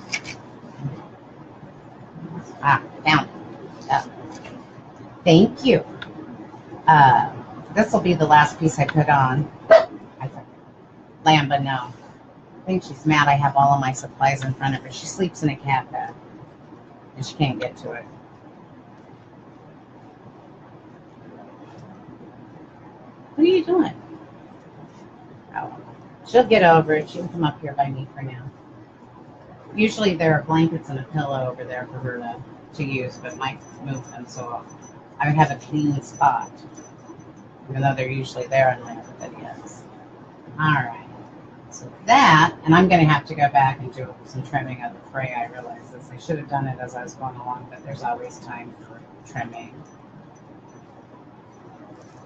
Ah, found it. Thank you. This will be the last piece I put on. I thought, Lamba, no. I think she's mad I have all of my supplies in front of her. She sleeps in a cat bed, and she can't get to it. What are you doing? Oh, she'll get over it. She can come up here by me for now. Usually there are blankets and a pillow over there for her to use, but Mike moved them, so I would have a clean spot, even though they're usually there and everybody is. All right, so that, and I'm going to have to go back and do some trimming of the fray. I realize this. I should have done it as I was going along, but there's always time for trimming.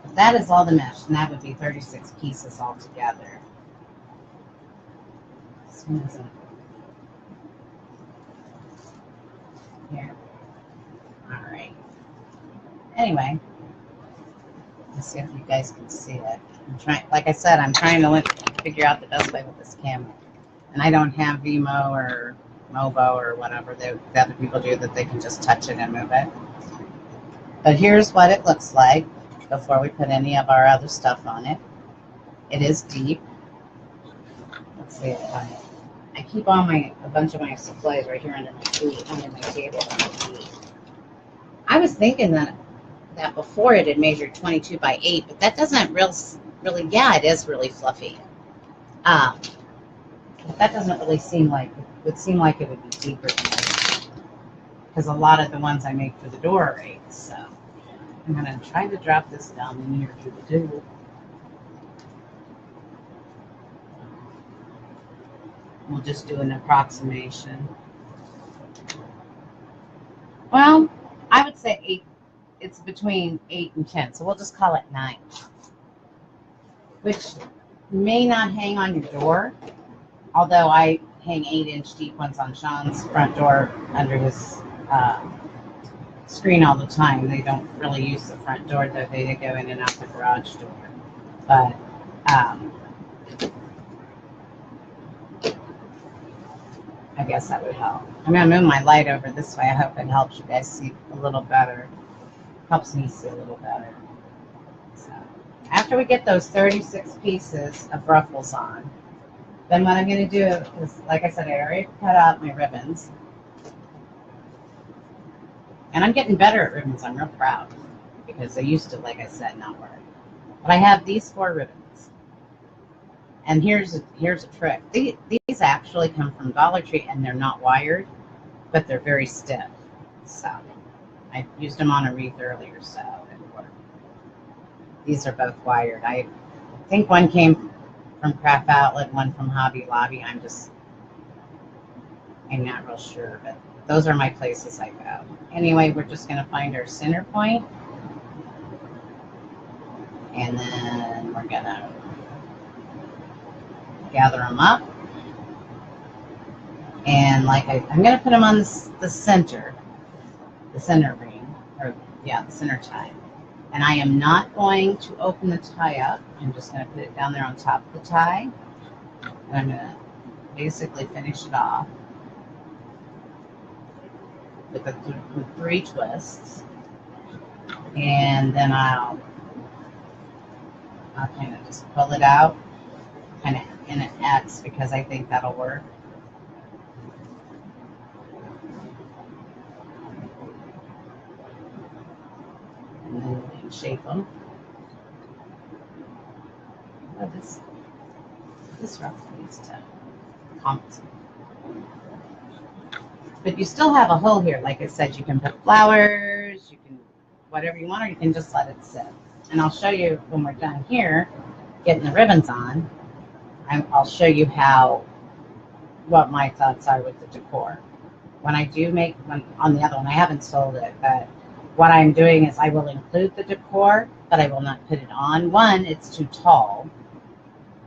But that is all the mesh, and that would be 36 pieces altogether. This one isn't. Here. All right. Anyway, let's see if you guys can see it. I'm trying, like I said, I'm trying to figure out the best way with this camera. And I don't have Vimo or Mobo or whatever the other people do that they can just touch it and move it. But here's what it looks like before we put any of our other stuff on it. It is deep. Let's see if I keep a bunch of my supplies right here under my feet, under my table. I was thinking that before it had measured 22 by 8, but that doesn't really, yeah, it is really fluffy. But that doesn't really seem like, it would seem like it would be deeper than that, because a lot of the ones I make for the door are 8, so I'm going to try to drop this down near to the table. We'll just do an approximation. Well, I would say 8. It's between 8 and 10, so we'll just call it 9. Which may not hang on your door, although I hang 8-inch deep ones on Sean's front door under his screen all the time. They don't really use the front door, though they go in and out the garage door. But I guess that would help. I'm going to move my light over this way. I hope it helps you guys see a little better. Helps me see a little better. So after we get those 36 pieces of ruffles on, Then what I'm going to do is, like I said, I already cut out my ribbons. And I'm getting better at ribbons. I'm real proud because they used to, like I said, not work. But I have these 4 ribbons. And here's a trick. These actually come from Dollar Tree, and they're not wired, but they're very stiff. So I used them on a wreath earlier, so it worked. These are both wired. I think one came from Craft Outlet, one from Hobby Lobby. I'm not real sure, but those are my places I go. Anyway, we're just going to find our center point, and then we're going to gather them up. And like I'm going to put them on the center ring, or yeah, the center tie. And I am not going to open the tie up. I'm just going to put it down there on top of the tie. And I'm going to basically finish it off with 3 twists. And then I'll kind of just pull it out, kind of in an X, because I think that'll work. And then we can shape them. Oh, this ruffle needs to compensate. But you still have a hole here. Like I said, you can put flowers, you can whatever you want, or you can just let it sit. And I'll show you when we're done here, getting the ribbons on. I'll show you what my thoughts are with the decor. When I do make one on the other one, I haven't sold it, but what I'm doing is I will include the decor, but I will not put it on. 1, it's too tall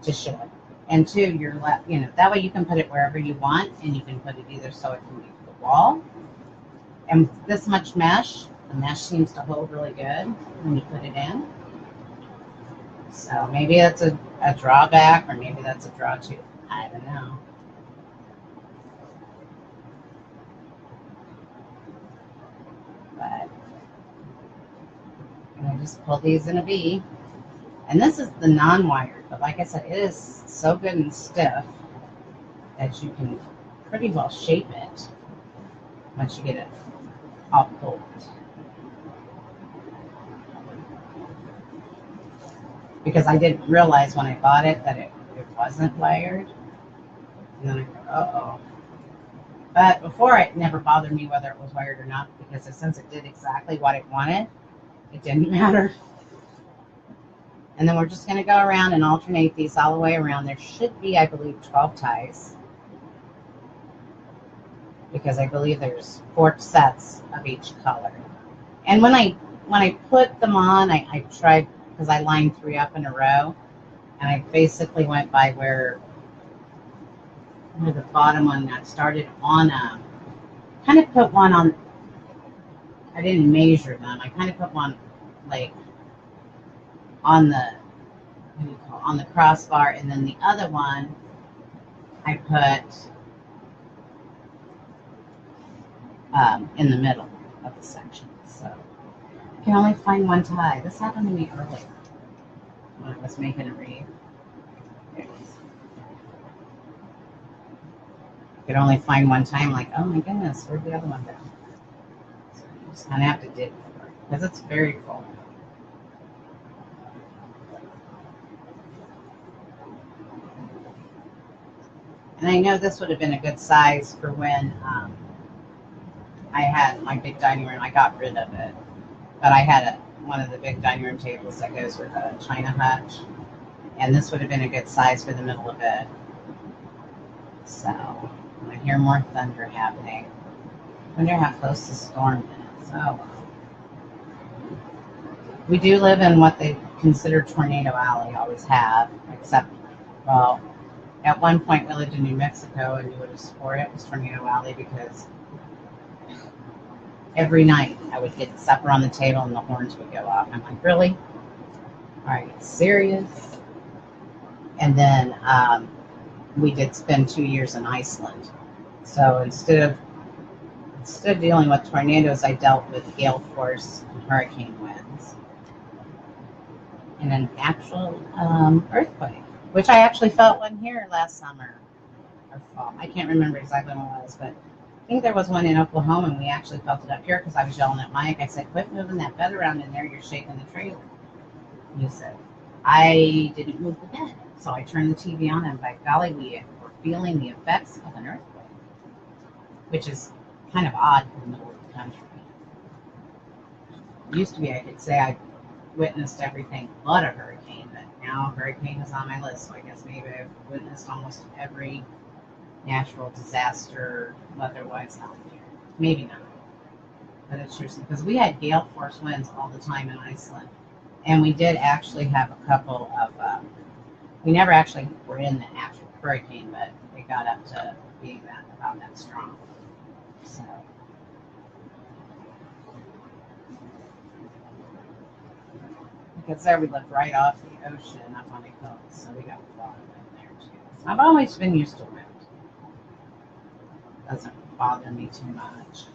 to show it, and 2, that way you can put it wherever you want, and you can put it either so it can be to the wall. And this much mesh, the mesh seems to hold really good when you put it in. So maybe that's a drawback, or maybe that's a draw too. I don't know. But I just pull these in a V. And this is the non-wired, but like I said, it is so good and stiff that you can pretty well shape it once you get it all pulled. Because I didn't realize when I bought it that it wasn't wired. And then I go, uh-oh. But before, it never bothered me whether it was wired or not, because since it did exactly what it wanted, it didn't matter. And then we're just going to go around and alternate these all the way around. There should be, I believe, 12 ties, because I believe there's 4 sets of each color. And when I put them on, I tried, because I lined 3 up in a row, and I basically went by where the bottom one that started on kind of put one on. I didn't measure them. I kind of put one like on the on the crossbar, and then the other one I put in the middle of the section. So I can only find 1 tie. This happened to me earlier when I was making a wreath. There it is. I could only find 1 tie. I'm like, oh my goodness, where'd the other one go? So you just kind of have to dig for it, because it's very full. And I know this would have been a good size for when I had my big dining room. I got rid of it, but I had one of the big dining room tables that goes with a china hutch, and this would have been a good size for the middle of it. So I hear more thunder happening. I wonder how close the storm is. Oh, we do live in what they consider Tornado Alley, always have, except, well, at one point we lived in New Mexico, and you would have swore it was Tornado Alley, because every night I would get supper on the table and the horns would go off. I'm like, really? Are you serious? And then we did spend 2 years in Iceland. So instead of dealing with tornadoes, I dealt with gale force and hurricane winds and an actual earthquake. which I actually felt one here last summer or fall. I can't remember exactly when it was, but I think there was one in Oklahoma, and we actually felt it up here because I was yelling at Mike. I said, "Quit moving that bed around in there. You're shaking the trailer." And he said, "I didn't move the bed." So I turned the TV on, and by golly, we were feeling the effects of an earthquake, which is kind of odd in the middle of the country. It used to be I could say I witnessed everything but a hurricane, but now a hurricane is on my list, so I guess maybe I've witnessed almost every natural disaster weather-wise out here. Maybe not, but it's true because we had gale force winds all the time in Iceland, and we did actually have a couple of. We never actually were in the actual hurricane, but it got up to being about that strong. So. Because there we lived right off the ocean up on the coast, so we got water in there too. So I've always been used to wind. Doesn't bother me too much.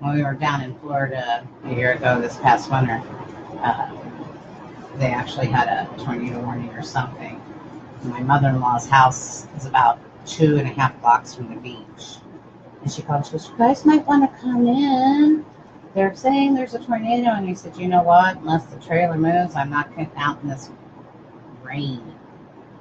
When we were down in Florida a year ago, this past winter, uh, they actually had a tornado warning or something. My mother-in-law's house is about 2.5 blocks from the beach, and she called. She goes, "You guys might want to come in. They're saying there's a tornado." And I said, "You know what? Unless the trailer moves, I'm not getting out in this rain."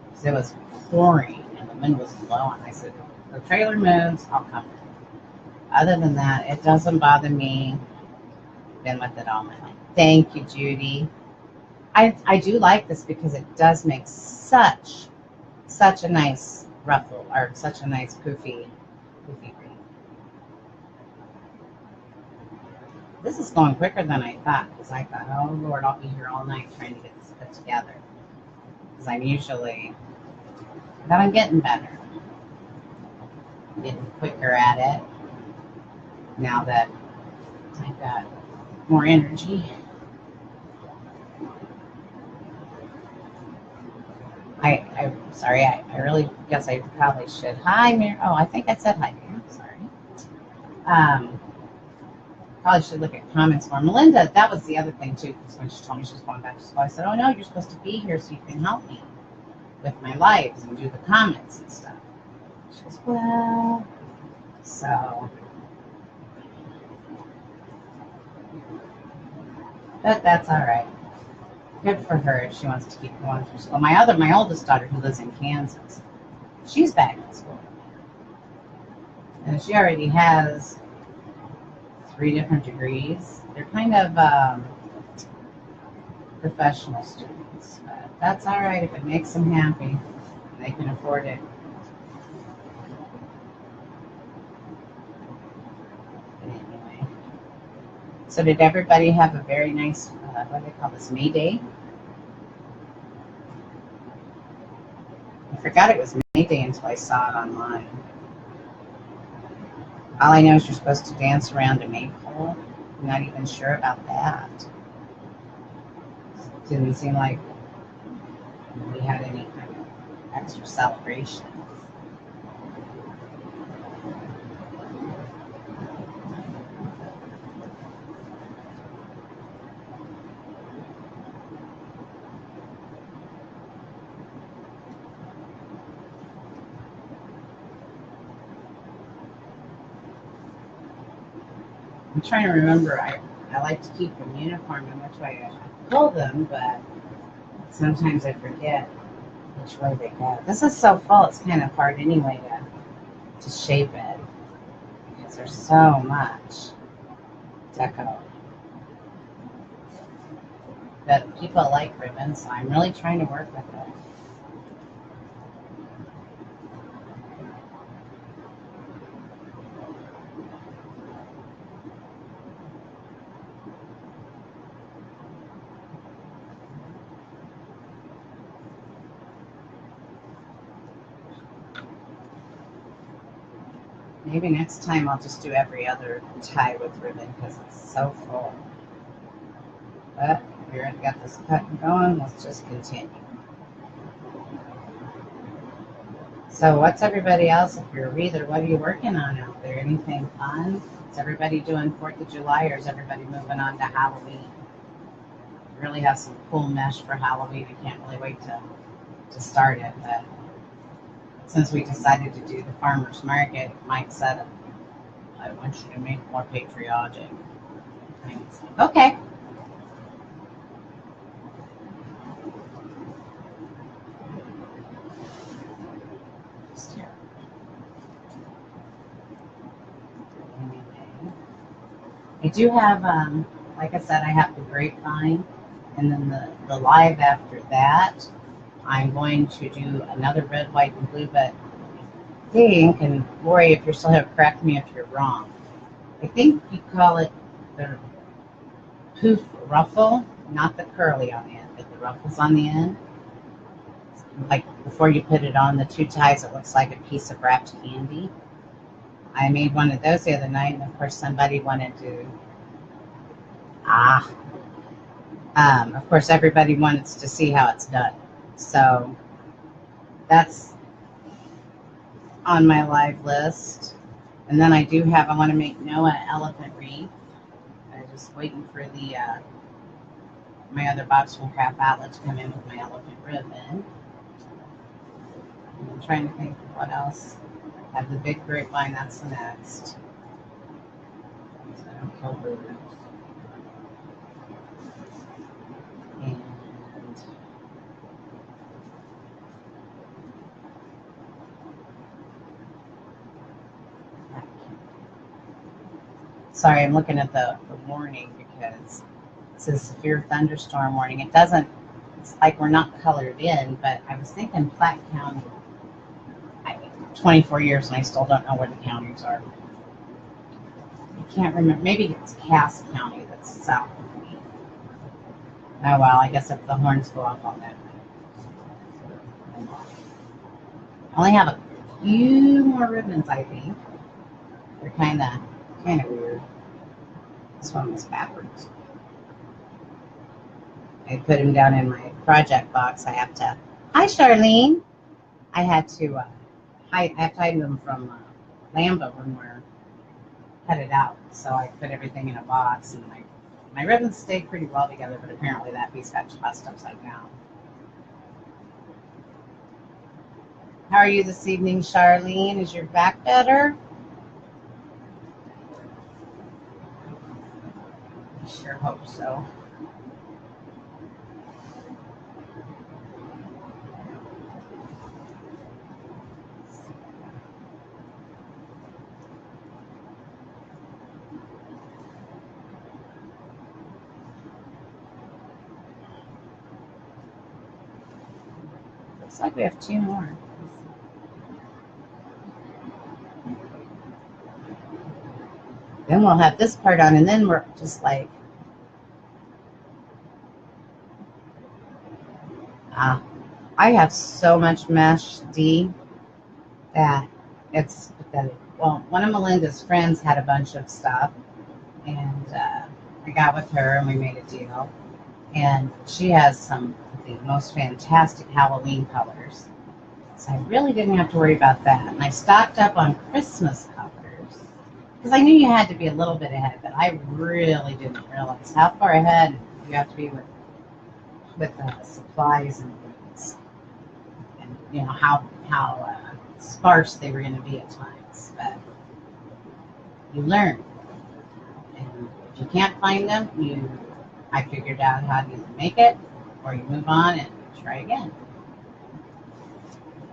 Because it was pouring and the wind was blowing. I said, "If the trailer moves, I'll come in. Other than that, it doesn't bother me. Been with it all my life." Thank you, Judy. I do like this because it does make such a nice ruffle, or such a nice poofy green. This is going quicker than I thought, because I thought, oh Lord, I'll be here all night trying to get this put together. Because but I'm getting better. I'm getting quicker at it now that I've got more energy. I'm sorry, I really guess I probably should. Hi, Mary. Oh, I think I said hi, Mary. Sorry. Probably should look at comments more. Melinda, that was the other thing too, because when she told me she was going back to school, I said, "Oh no, you're supposed to be here so you can help me with my lives and do the comments and stuff." She goes, "Well," so, but that's all right. Good for her if she wants to keep going through school. My oldest daughter, who lives in Kansas, she's back in school, and she already has 3 different degrees. They're kind of professional students, but that's all right if it makes them happy and they can afford it. But anyway, so did everybody have a very nice, what do they call this, May Day? I forgot it was May Day until I saw it online. All I know is you're supposed to dance around a maypole. I'm not even sure about that. Didn't seem like we had any kind of extra celebration. I'm trying to remember. I like to keep them uniform in which way I pull them, but sometimes I forget which way they go. This is so full, it's kind of hard anyway to shape it because there's so much deco. But people like ribbon, so I'm really trying to work with it. Maybe next time I'll just do every other tie with ribbon because it's so full. But we already got this cut and going. Let's just continue. So what's everybody else? If you're a wreather, what are you working on out there? Anything fun? Is everybody doing 4th of July, or is everybody moving on to Halloween? You really have some cool mesh for Halloween. I can't really wait to to start it. But since we decided to do the farmer's market, Mike said, I want you to make more patriotic. And I was like, okay. Just here. Anyway, I do have, like I said, I have the grapevine, and then the live after that, I'm going to do another red, white, and blue, but I think, and Lori, if you're still here, correct me if you're wrong, I think you call it the poof ruffle, not the curly on the end, but the ruffles on the end. Like before you put it on the two ties, it looks like a piece of wrapped candy. I made one of those the other night, and of course somebody wanted to, of course everybody wants to see how it's done. So that's on my live list. And then I do have, I want to make Noah elephant wreath. I'm just waiting for the my other box from Craft Outlet to come in with my elephant ribbon. I'm trying to think of what else. I have the big grapevine, that's the next. So I don't kill birds. And sorry, I'm looking at the warning because it says severe thunderstorm warning. It doesn't, it's like we're not colored in, but I was thinking Platte County. 24 years and I still don't know where the counties are. I can't remember. Maybe it's Cass County that's south of me. Oh well, I guess if the horns go off on that. I only have a few more ribbons, I think. They're kind of weird. This one was backwards. I put them down in my project box. I have to. Hi, Charlene. I had to. I have to hide them from Lamba when we're headed out. So I put everything in a box, and my ribbons stayed pretty well together, but apparently that piece got tossed upside down. How are you this evening, Charlene? Is your back better? I sure hope so. Looks like we have two more. Then we'll have this part on, and then we're just like, I have so much mesh D that it's pathetic. Well, one of Melinda's friends had a bunch of stuff, and I got with her and we made a deal. And she has some of the most fantastic Halloween colors. So I really didn't have to worry about that. And I stocked up on Christmas colors because I knew you had to be a little bit ahead, but I really didn't realize how far ahead you have to be with supplies and things. And you know how sparse they were going to be at times. But you learn. And if you can't find them, I figured out how to either make it or you move on and try again.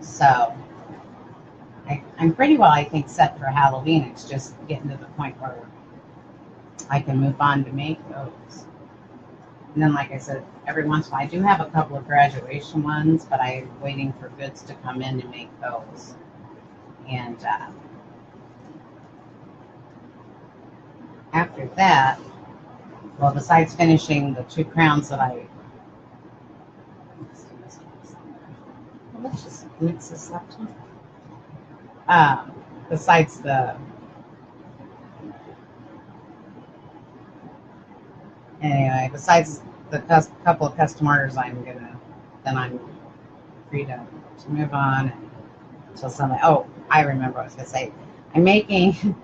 So I'm pretty well, I think, set for Halloween. It's just getting to the point where I can move on to make those. And then, like I said, every once in a while, I do have a couple of graduation ones, but I'm waiting for goods to come in to make those. And after that, well, besides finishing the two crowns that let's just mix this up. Besides the couple of custom orders, then I'm free to move on until somebody. Oh, I remember what I was gonna say. I'm making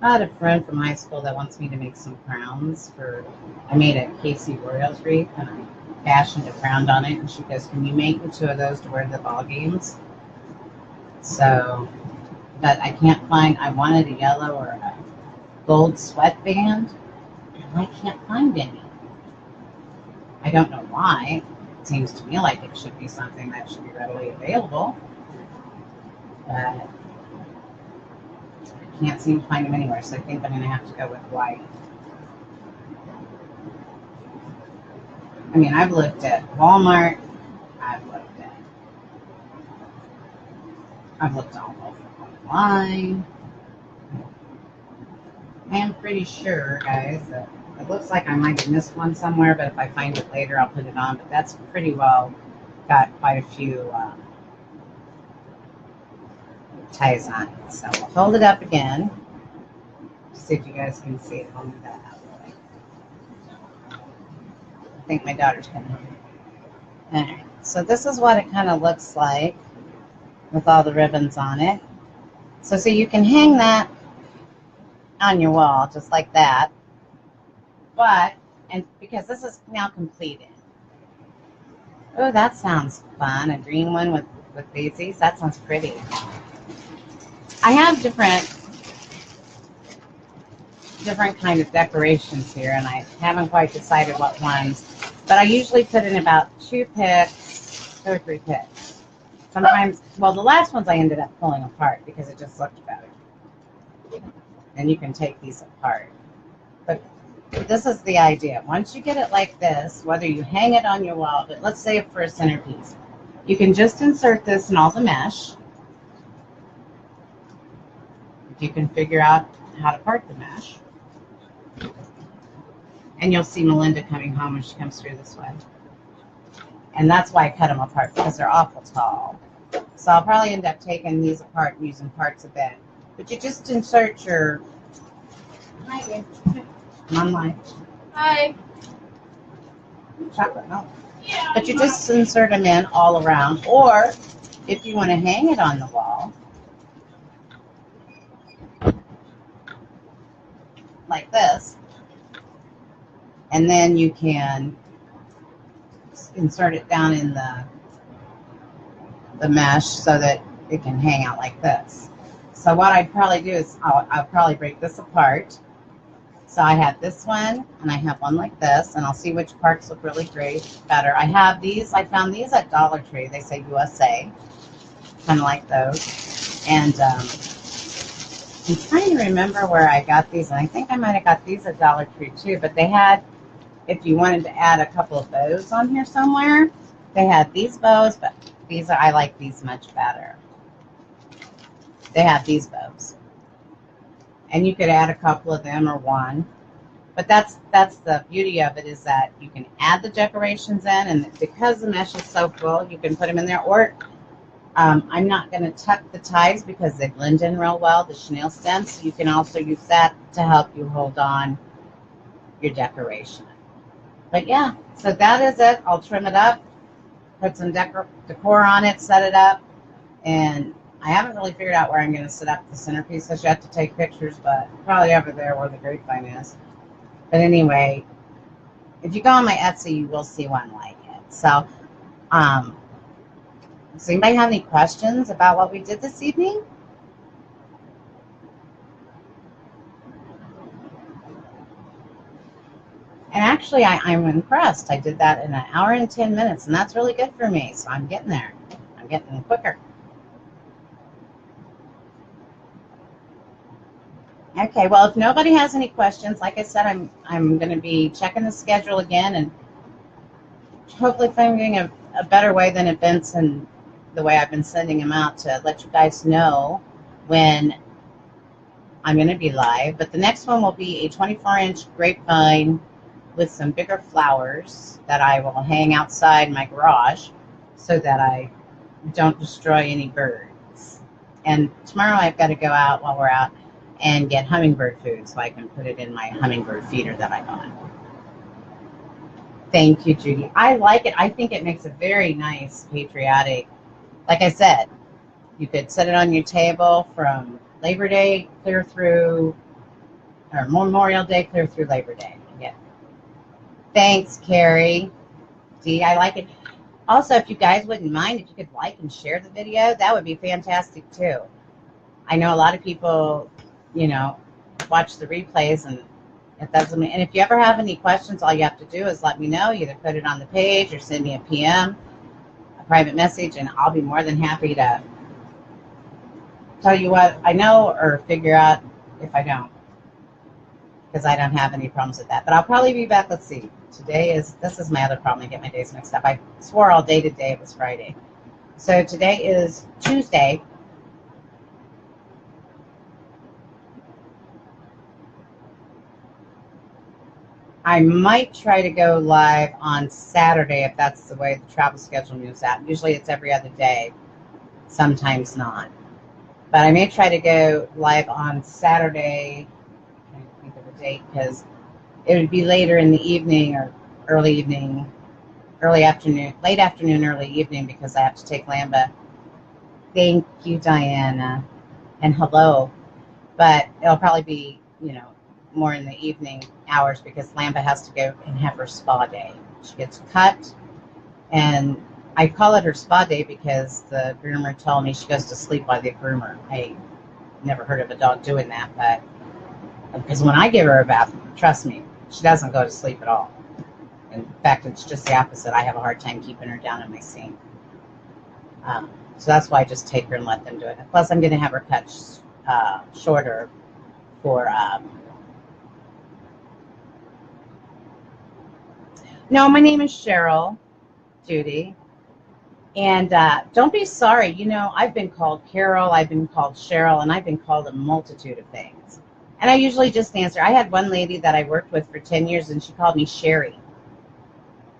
I had a friend from high school that wants me to make some crowns for, I made a Casey Royals wreath and I fashioned a crown on it. And she goes, can you make me 2 of those to wear to the ball games? So, but I can't find, I wanted a yellow or a gold sweatband and I can't find any. I don't know why. It seems to me like it should be something that should be readily available. But I can't seem to find them anywhere, so I think I'm going to have to go with white. I mean, I've looked at Walmart. I've looked all over online. I am pretty sure, guys, that it looks like I might have missed one somewhere, but if I find it later, I'll put it on. But that's pretty well got quite a few ties on it. So we'll hold it up again. See if you guys can see it. I'll move that out of the way. I think my daughter's coming home. All right. So this is what it kind of looks like with all the ribbons on it. So see, you can hang that on your wall just like that. But, and because this is now completed. Oh, that sounds fun. A green one with daisies. That sounds pretty. I have different kind of decorations here, and I haven't quite decided what ones. But I usually put in about 2 or 3 picks. Sometimes, well, the last ones I ended up pulling apart because it just looked better. And you can take these apart. But this is the idea. Once you get it like this, whether you hang it on your wall, but let's say for a centerpiece, you can just insert this in all the mesh. If you can figure out how to part the mesh. And you'll see Melinda coming home when she comes through this way. And that's why I cut them apart, because they're awful tall. So I'll probably end up taking these apart and using parts of it. But you just insert your... Hi, babe. I'm online. Hi. Chocolate milk. Yeah. But you just insert them in all around. Or if you want to hang it on the wall, like this, and then you can insert it down in the mesh so that it can hang out like this. So what I'd probably do is I'll probably break this apart. So I have this one and I have one like this, and I'll see which parts look really great, better. I have these, I found these at Dollar Tree. They say USA, kind of like those. And I'm trying to remember where I got these, and I think I might have got these at Dollar Tree too, but they had, if you wanted to add a couple of bows on here somewhere, they had these bows, but these are, I like these much better. They have these bows. And you could add a couple of them or one. But that's the beauty of it, is that you can add the decorations in, and because the mesh is so full, you can put them in there. Or I'm not going to tuck the ties because they blend in real well, the chenille stems. So you can also use that to help you hold on your decoration. But yeah, so that is it. I'll trim it up, put some decor on it, set it up, and I haven't really figured out where I'm going to set up the centerpieces yet to take pictures, but probably over there where the grapevine is. But anyway, if you go on my Etsy, you will see one like it. So, does anybody have any questions about what we did this evening? And actually, I'm impressed. I did that in 1 hour and 10 minutes, and that's really good for me. So I'm getting there. I'm getting quicker. Okay, well, if nobody has any questions, like I said, I'm going to be checking the schedule again and hopefully finding a better way than events and the way I've been sending them out to let you guys know when I'm going to be live. But the next one will be a 24-inch grapevine with some bigger flowers that I will hang outside my garage so that I don't destroy any birds. And tomorrow I've got to go out while we're out and get hummingbird food so I can put it in my hummingbird feeder that I bought. Thank you, Judy. I like it. I think it makes a very nice patriotic. Like I said, you could set it on your table from Labor Day clear through or Memorial Day clear through Labor Day. Yeah. Thanks, Carrie. See, I like it. Also, if you guys wouldn't mind, if you could like and share the video, that would be fantastic too. I know a lot of people, you know, watch the replays, and it doesn't. And if you ever have any questions, all you have to do is let me know. Either put it on the page or send me a PM, a private message, and I'll be more than happy to tell you what I know or figure out if I don't, because I don't have any problems with that. But I'll probably be back. Let's see. This is my other problem. I get my days mixed up. I swore all day today it was Friday. So today is Tuesday. I might try to go live on Saturday if that's the way the travel schedule moves out. Usually it's every other day, sometimes not. But I may try to go live on Saturday. I'm trying to think of the date because it would be later in the evening or early evening, early afternoon, late afternoon, early evening, because I have to take Lamba. Thank you, Diana, and hello. But it'll probably be, you know, more in the evening hours because Lamba has to go and have her spa day. She gets cut, and I call it her spa day because the groomer told me she goes to sleep by the groomer. I never heard of a dog doing that, but because when I give her a bath, trust me, she doesn't go to sleep at all. In fact, it's just the opposite. I have a hard time keeping her down in my sink. So that's why I just take her and let them do it. Plus, I'm going to have her cut shorter for... No, my name is Cheryl, Judy. And don't be sorry. You know, I've been called Carol, I've been called Cheryl, and I've been called a multitude of things. And I usually just answer. I had one lady that I worked with for 10 years, and she called me Sherry.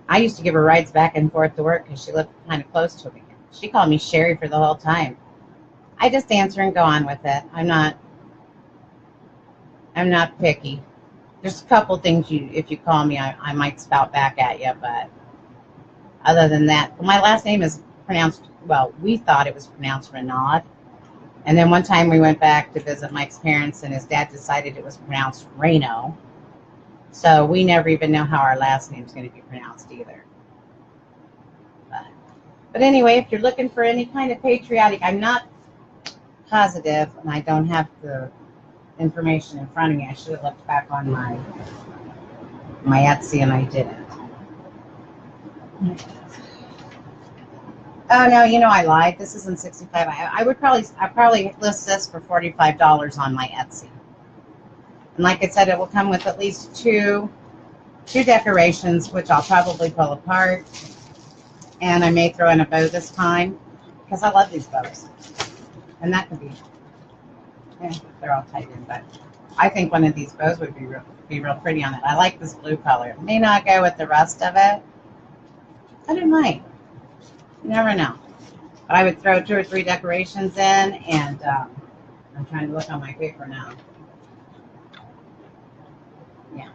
I used to give her rides back and forth to work because she lived kind of close to me. She called me Sherry for the whole time. I just answer and go on with it. I'm not picky. There's a couple things if you call me, I might spout back at you, but other than that, my last name is pronounced, well, we thought it was pronounced Renaud. And then one time we went back to visit Mike's parents, and his dad decided it was pronounced Reno. So we never even know how our last name is going to be pronounced either. But anyway, if you're looking for any kind of patriotic, I'm not positive, and I don't have the information in front of me. I should have looked back on my Etsy, and I didn't. Oh no, you know I lied. This isn't $65. I probably list this for $45 on my Etsy. And like I said, it will come with at least two decorations, which I'll probably pull apart. And I may throw in a bow this time because I love these bows. And that could be, they're all tight in, but I think one of these bows would be real pretty on it. I like this blue color. It may not go with the rest of it, but it might. You never know. But I would throw 2 or 3 decorations in, and I'm trying to look on my paper now. Yeah.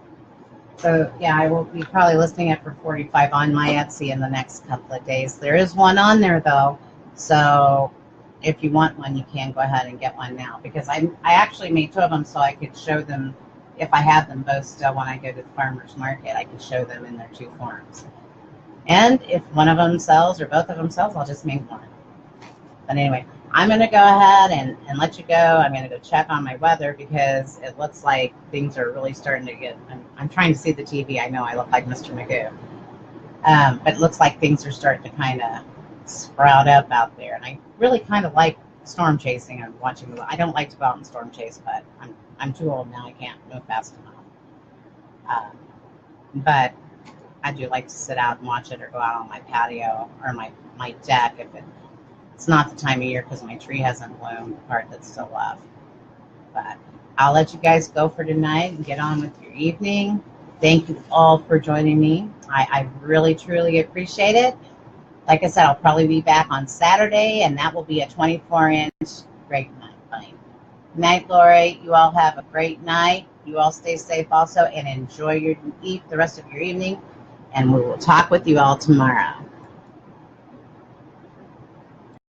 So yeah, I will be probably listing it for $45 on my Etsy in the next couple of days. There is one on there though, so if you want one, you can go ahead and get one now, because I actually made 2 of them so I could show them if I have them both still when I go to the farmer's market. I can show them in their 2 forms. And if one of them sells or both of them sells, I'll just make one. But anyway, I'm going to go ahead and let you go. I'm going to go check on my weather because it looks like things are really starting to get, I'm trying to see the TV. I know I look like Mr. Magoo. But it looks like things are starting to kind of sprout up out there. And I really kind of like storm chasing and watching. I don't like to go out and storm chase, but I'm too old now. I can't move fast enough. But I do like to sit out and watch it, or go out on my patio or my deck if it's not the time of year because my tree hasn't bloomed, the part that's still left. But I'll let you guys go for tonight and get on with your evening. Thank you all for joining me. I really, truly appreciate it. Like I said, I'll probably be back on Saturday, and that will be a 24-inch great night vine. Night, Lori. You all have a great night. You all stay safe also, and enjoy the rest of your evening. And we will talk with you all tomorrow.